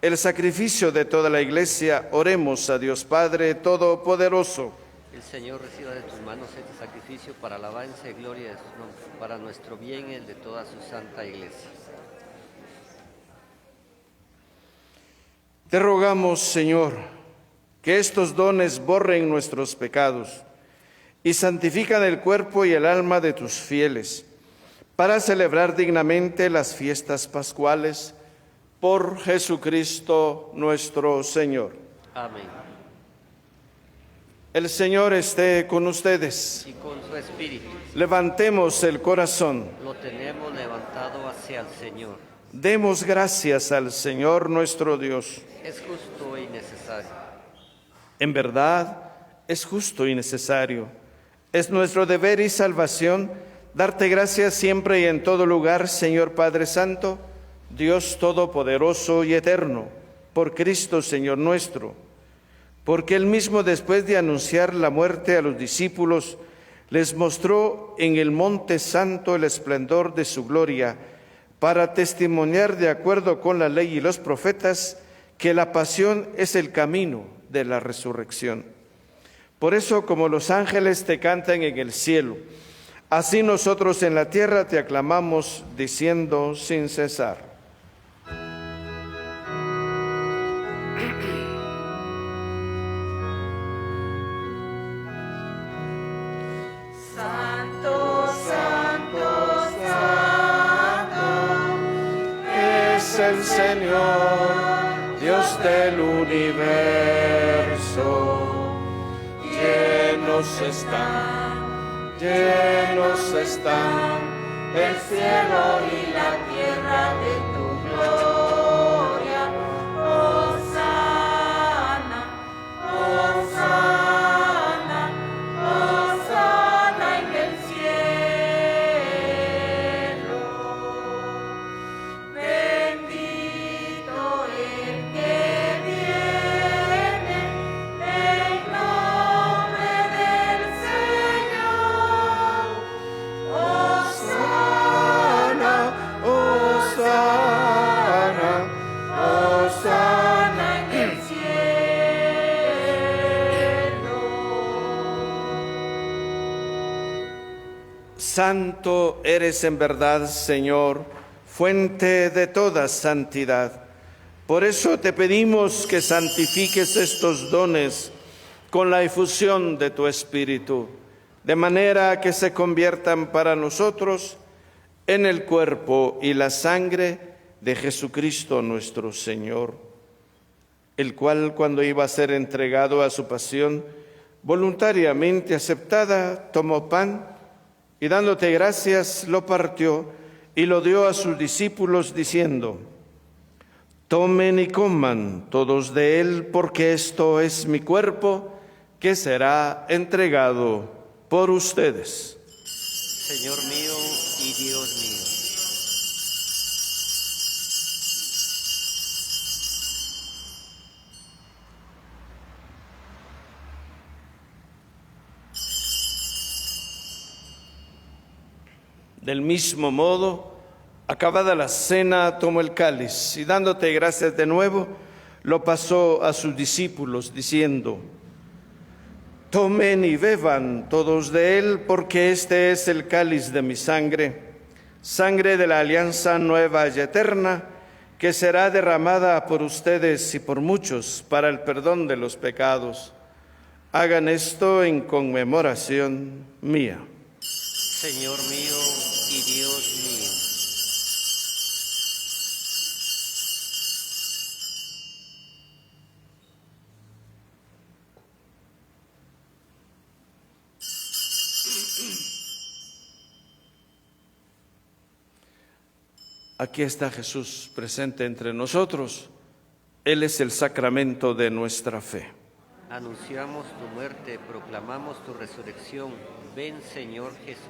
el sacrificio de toda la iglesia, oremos a Dios Padre Todopoderoso. El Señor reciba de tus manos este sacrificio para alabanza y gloria de su nombre, para nuestro bien y el de toda su santa iglesia. Te rogamos, Señor, que estos dones borren nuestros pecados y santifican el cuerpo y el alma de tus fieles, para celebrar dignamente las fiestas pascuales por Jesucristo nuestro Señor. Amén. El Señor esté con ustedes. Y con su espíritu Levantemos el corazón. lo tenemos levantado hacia el Señor. Demos gracias al Señor nuestro Dios. Es justo y necesario. En verdad, es justo y necesario. Es nuestro deber y salvación darte gracias siempre y en todo lugar, Señor Padre Santo, Dios Todopoderoso y Eterno, por Cristo, Señor nuestro, porque Él mismo, después de anunciar la muerte a los discípulos, les mostró en el Monte Santo el esplendor de su gloria, para testimoniar de acuerdo con la ley y los profetas que la pasión es el camino de la resurrección. Por eso, como los ángeles te cantan en el cielo, así nosotros en la tierra te aclamamos diciendo sin cesar. Santo, santo, santo, Es el Señor, Dios del universo. Llenos están el cielo y la tierra de tu gloria. Hosana, hosana, hosana en el cielo. Bendito el que viene en nombre del Señor. Hosana, Hosana, hosana en el cielo. Santo eres en verdad, Señor, fuente de toda santidad. Por eso te pedimos que santifiques estos dones con la efusión de tu Espíritu, de manera que se conviertan para nosotros en el cuerpo y la sangre de Jesucristo nuestro Señor, el cual, cuando iba a ser entregado a su pasión, voluntariamente aceptada, tomó pan y dándote gracias, lo partió y lo dio a sus discípulos diciendo: tomen y coman todos de él, porque esto es mi cuerpo que será entregado por ustedes. Señor mío y Dios mío. Del mismo modo, acabada la cena, tomó el cáliz y dándote gracias de nuevo, lo pasó a sus discípulos diciendo: tomen y beban todos de él, porque este es el cáliz de mi sangre, sangre de la alianza nueva y eterna, que será derramada por ustedes y por muchos para el perdón de los pecados. Hagan esto en conmemoración mía. Señor mío y Dios mío. Aquí está Jesús presente entre nosotros. Él es el sacramento de nuestra fe. Anunciamos tu muerte, proclamamos tu resurrección. Ven, Señor Jesús.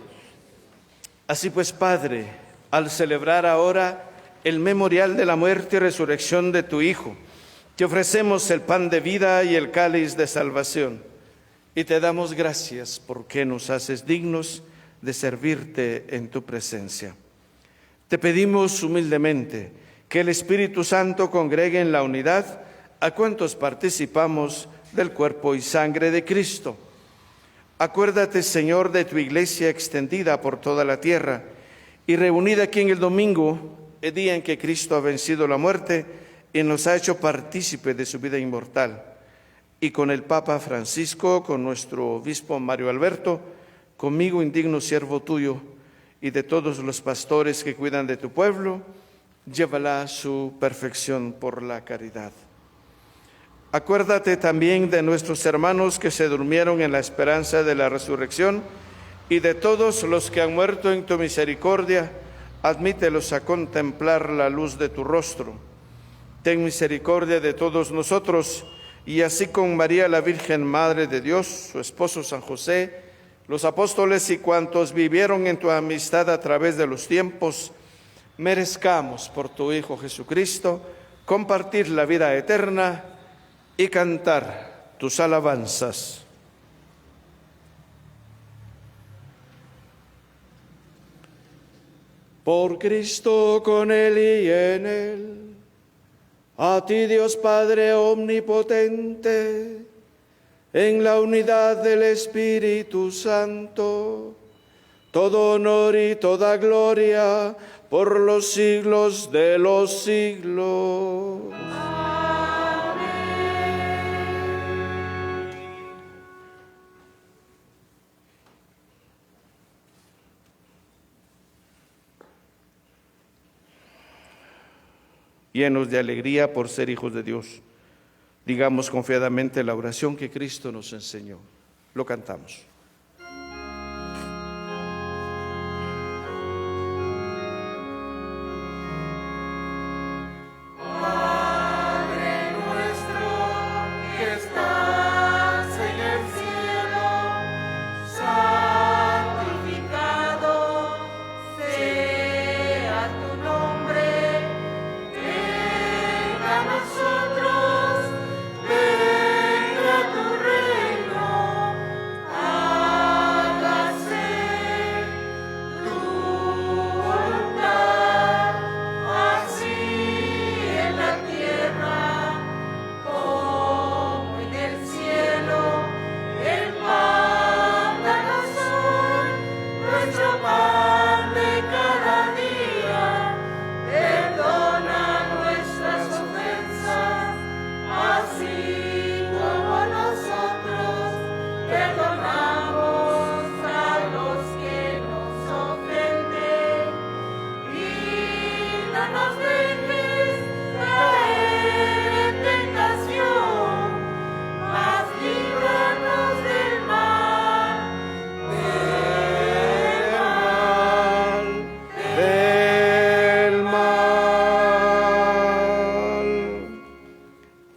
Así pues, Padre, al celebrar ahora el memorial de la muerte y resurrección de tu Hijo, te ofrecemos el pan de vida y el cáliz de salvación. Y te damos gracias porque nos haces dignos de servirte en tu presencia. Te pedimos humildemente que el Espíritu Santo congregue en la unidad a cuantos participamos del cuerpo y sangre de Cristo. Acuérdate, Señor, de tu iglesia extendida por toda la tierra y reunida aquí en el domingo, el día en que Cristo ha vencido la muerte y nos ha hecho partícipe de su vida inmortal. Y con el Papa Francisco, con nuestro obispo Mario Alberto, conmigo, indigno siervo tuyo, y de todos los pastores que cuidan de tu pueblo, llévala a su perfección por la caridad. Acuérdate también de nuestros hermanos que se durmieron en la esperanza de la resurrección y de todos los que han muerto en tu misericordia, admítelos a contemplar la luz de tu rostro. Ten misericordia de todos nosotros y así con María la Virgen Madre de Dios, su esposo San José, los apóstoles y cuantos vivieron en tu amistad a través de los tiempos, merezcamos por tu Hijo Jesucristo compartir la vida eterna y cantar tus alabanzas. Por Cristo, con Él y en Él, a ti Dios Padre omnipotente, en la unidad del Espíritu Santo, todo honor y toda gloria por los siglos de los siglos. Llenos de alegría por ser hijos de Dios, digamos confiadamente la oración que Cristo nos enseñó. Lo cantamos.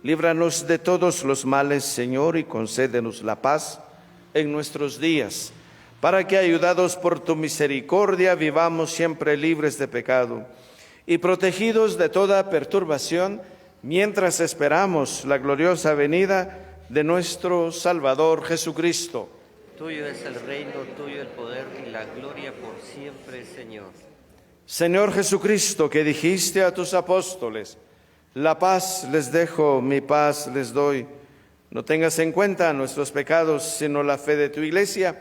Líbranos de todos los males, Señor, y concédenos la paz en nuestros días, para que, ayudados por tu misericordia, vivamos siempre libres de pecado y protegidos de toda perturbación, mientras esperamos la gloriosa venida de nuestro Salvador Jesucristo. Tuyo es el reino, tuyo el poder y la gloria por siempre, Señor. Señor Jesucristo, que dijiste a tus apóstoles, la paz les dejo, mi paz les doy. No tengas en cuenta nuestros pecados, sino la fe de tu Iglesia,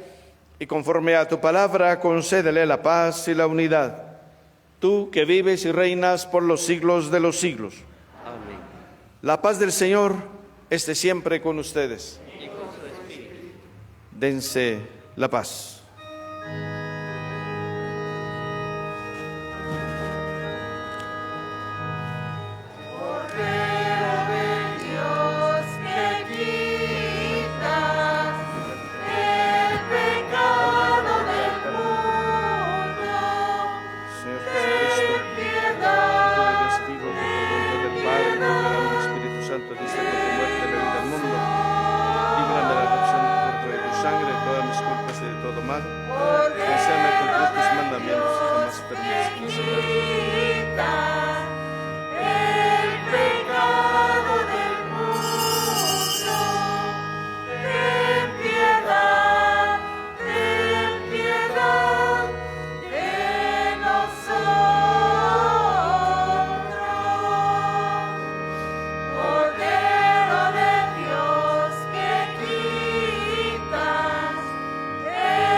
y conforme a tu palabra, concédele la paz y la unidad. Tú que vives y reinas por los siglos de los siglos. Amén. La paz del Señor esté siempre con ustedes. Y con su espíritu. Dense la paz. Cordero de Dios, que quitas el pecado del mundo, Señor ten Jesucristo, piedad, Dios vivo, por voluntad del Padre, por el Espíritu Santo, diste con tu muerte la vida del mundo. Líbrame de la corrupción por cuerpo de tu sangre, de todas mis culpas y de todo mal. Concédeme cumplir tus mandamientos y jamás permitas que me separe. quitas el pecado del mundo, ten piedad de nosotros. Cordero de Dios, que quitas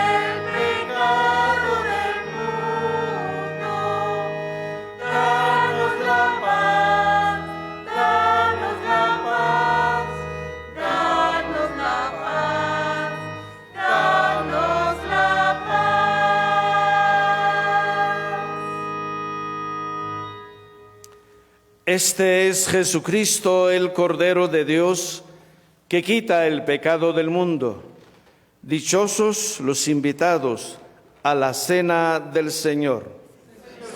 el pecado del mundo, danos la paz, danos la paz, danos la paz, danos la paz. Este es Jesucristo, el Cordero de Dios, que quita el pecado del mundo. Dichosos los invitados a la cena del Señor.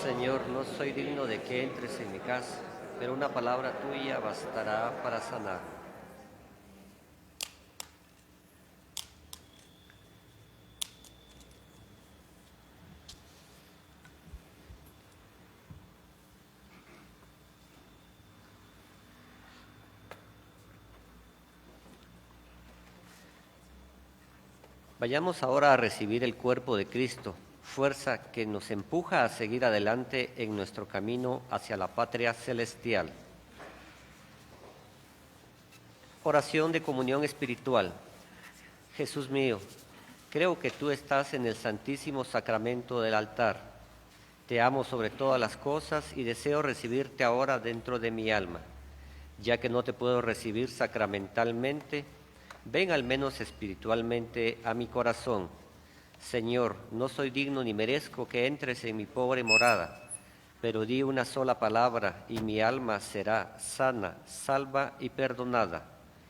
Señor, no soy digno de que entres en mi casa, pero una palabra tuya bastará para sanar. Vayamos ahora a recibir el cuerpo de Cristo, fuerza que nos empuja a seguir adelante en nuestro camino hacia la patria celestial. Oración de comunión espiritual. Jesús mío, creo que tú estás en el santísimo sacramento del altar. Te amo sobre todas las cosas y deseo recibirte ahora dentro de mi alma. Ya que no te puedo recibir sacramentalmente, ven al menos espiritualmente a mi corazón. Señor, no soy digno ni merezco que entres en mi pobre morada, pero di una sola palabra y mi alma será sana, salva y perdonada.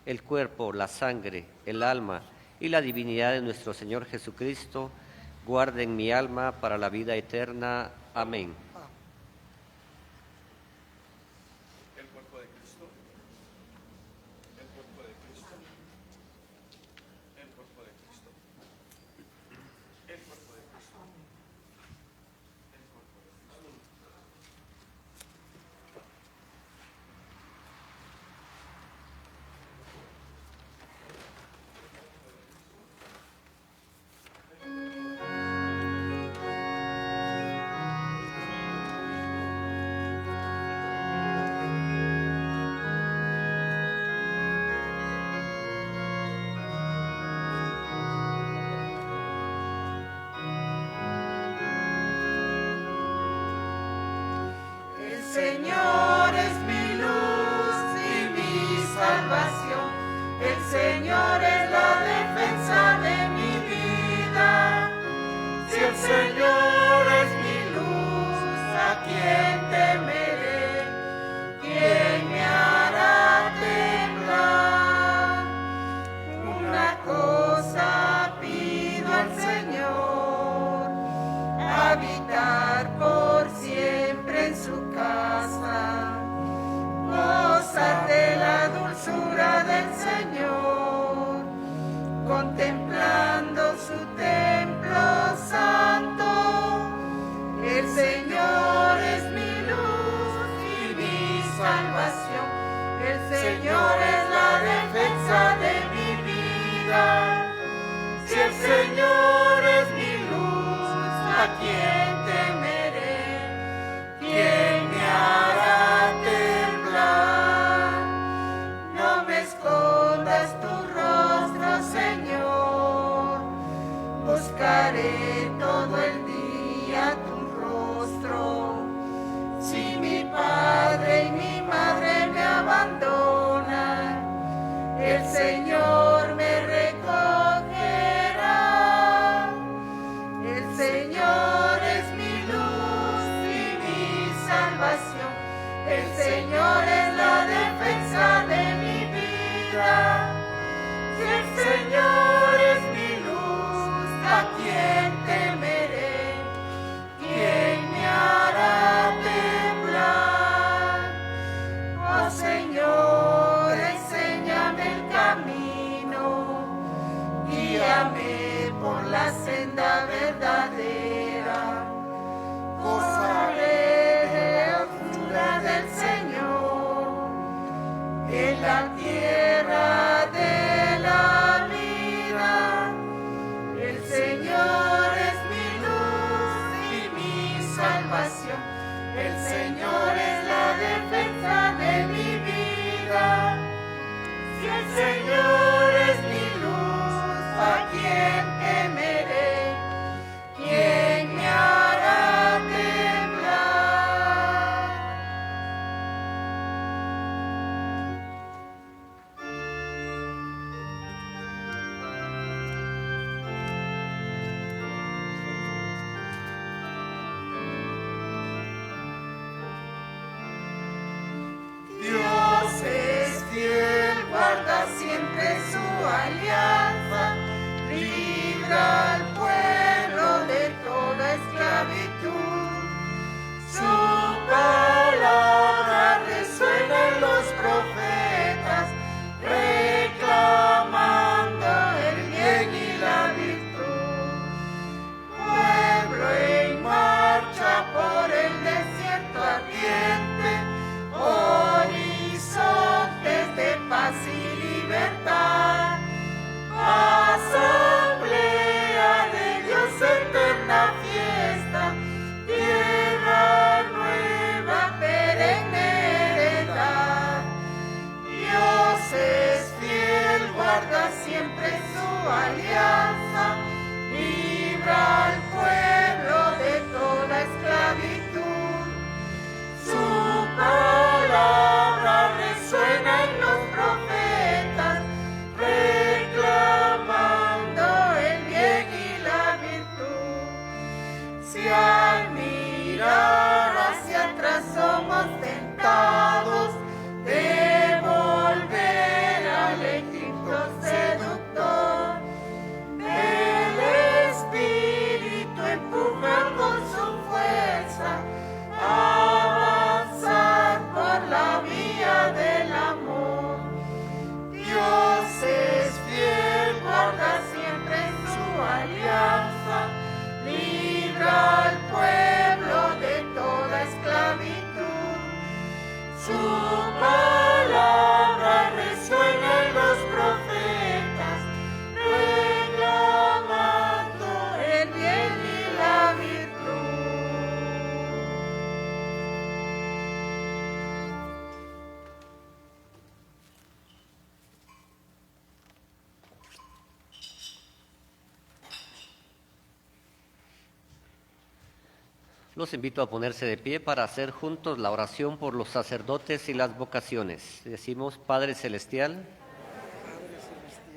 El cuerpo, la sangre, el alma y la divinidad de nuestro Señor Jesucristo guarden mi alma para la vida eterna. Amén. El Señor es mi luz y mi salvación. El Señor es la defensa de mi vida. Si el Señor es mi luz, ¿a quién temeré? ¿Quién me hará temblar? Una cosa pido al Señor, habitar por siempre en su casa buscaré todo el día tu rostro. Si mi padre y mi madre me abandonan, el Señor me recogerá. El Señor es mi luz y mi salvación. El Señor es la defensa de mi vida. Si el Señor es mi luz, ¿a quién temeré? ¿Quién me hará temblar? Oh Señor, enséñame el camino, guíame por la senda verdadera. Gozaré de la ayuda del Señor en la tierra de la vida. El Señor es mi luz y mi salvación. El Señor es la defensa de mi vida. Si el Señor es mi luz, ¿a quién temeré? ¿Quién me hará temblar? Dios es fiel, guarda siempre su alianza, libra al pueblo de toda esclavitud. Su palabra resuena en los profetas, reclamando el bien y la virtud. Pueblo en marcha por el desierto ardiente, horizontes de paz y libertad. Asamblea de Dios, eterna fiesta, tierra nueva, perenne heredad. Dios es fiel, guarda siempre su alianza, libra al pueblo de toda esclavitud. Su palabra resuena en los profetas, reclamando el bien y la virtud. Si al mirar hacia atrás somos tentados de volver al Egipto seductor, el Espíritu empuja con su fuerza a avanzar por la vía del amor. Dios es fiel, guarda siempre su alianza, libra al pueblo de toda esclavitud. Su palabra resuena en los profetas, reclamando el bien y la virtud. Los invito a ponerse de pie para hacer juntos la oración por los sacerdotes y las vocaciones. Decimos: Padre Celestial,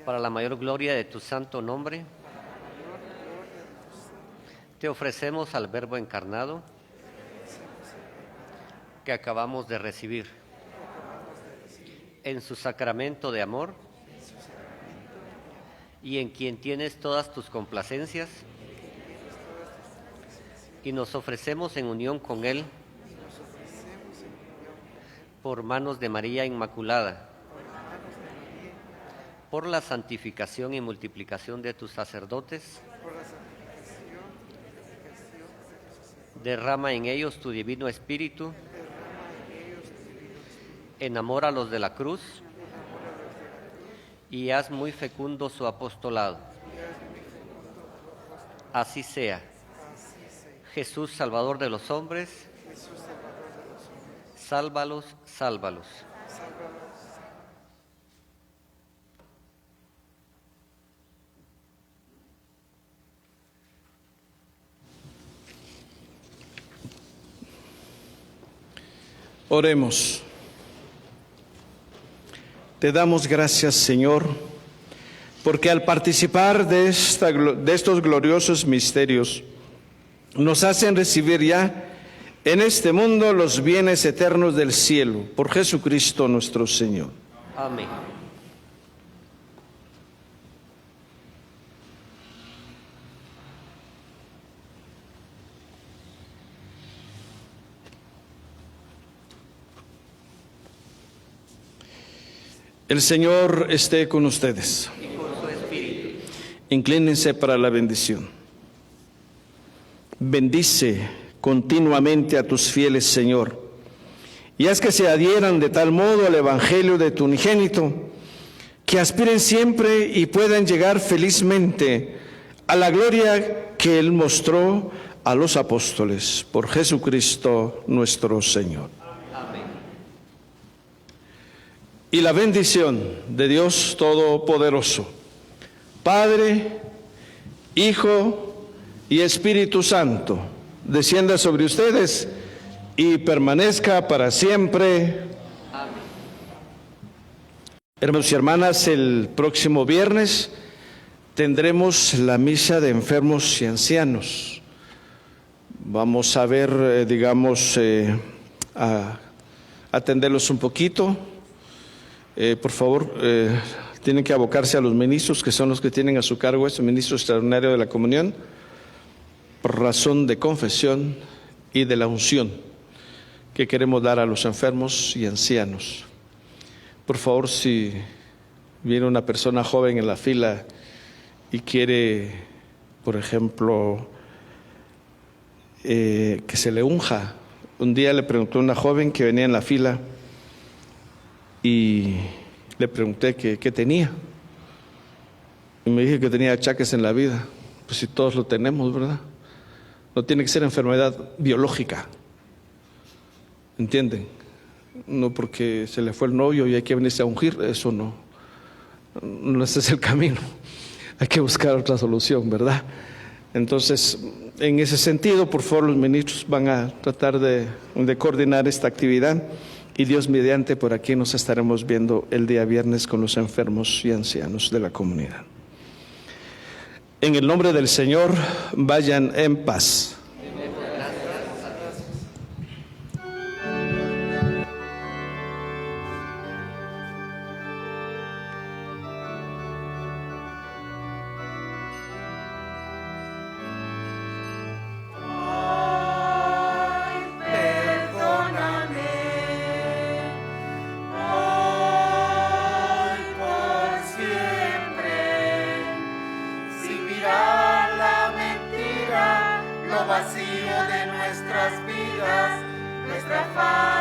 para la mayor gloria de tu santo nombre, te ofrecemos al Verbo encarnado que acabamos de recibir en su sacramento de amor y en quien tienes todas tus complacencias, y nos ofrecemos en unión con Él por manos de María Inmaculada, por la santificación y multiplicación de tus sacerdotes. Derrama en ellos tu divino espíritu, enamóralos de la cruz y haz muy fecundo su apostolado. Así sea. Jesús, Salvador de los hombres, sálvalos, sálvalos. Oremos. Te damos gracias, Señor, porque al participar de estos gloriosos misterios, nos hacen recibir ya en este mundo los bienes eternos del cielo, por Jesucristo nuestro Señor. Amén. El Señor esté con ustedes. Y con su espíritu. Inclínense para la bendición. Bendice continuamente a tus fieles, Señor, y haz que se adhieran de tal modo al Evangelio de tu unigénito, que aspiren siempre y puedan llegar felizmente a la gloria que Él mostró a los apóstoles, por Jesucristo nuestro Señor. Amén. Y la bendición de Dios Todopoderoso, Padre, Hijo y Espíritu Santo, descienda sobre ustedes y permanezca para siempre. Amén. Hermanos y hermanas, el próximo viernes tendremos la misa de enfermos y ancianos. Vamos a ver, a atenderlos un poquito. Por favor, tienen que abocarse a los ministros, que son los que tienen a su cargo este ministro extraordinario de la comunión, por razón de confesión y de la unción que queremos dar a los enfermos y ancianos. Por favor, si viene una persona joven en la fila y quiere, por ejemplo, que se le unja. Un día le preguntó a una joven que venía en la fila y le pregunté qué tenía. Y me dije que tenía achaques en la vida. Pues si todos lo tenemos, ¿verdad? No tiene que ser enfermedad biológica. ¿Entienden? No porque se le fue el novio y hay que venirse a ungir, eso no. No, ese es el camino. Hay que buscar otra solución, ¿verdad? Entonces, en ese sentido, por favor, los ministros van a tratar de coordinar esta actividad y Dios mediante por aquí nos estaremos viendo el día viernes con los enfermos y ancianos de la comunidad. En el nombre del Señor, vayan en paz. Vacío de nuestras vidas, nuestra falta.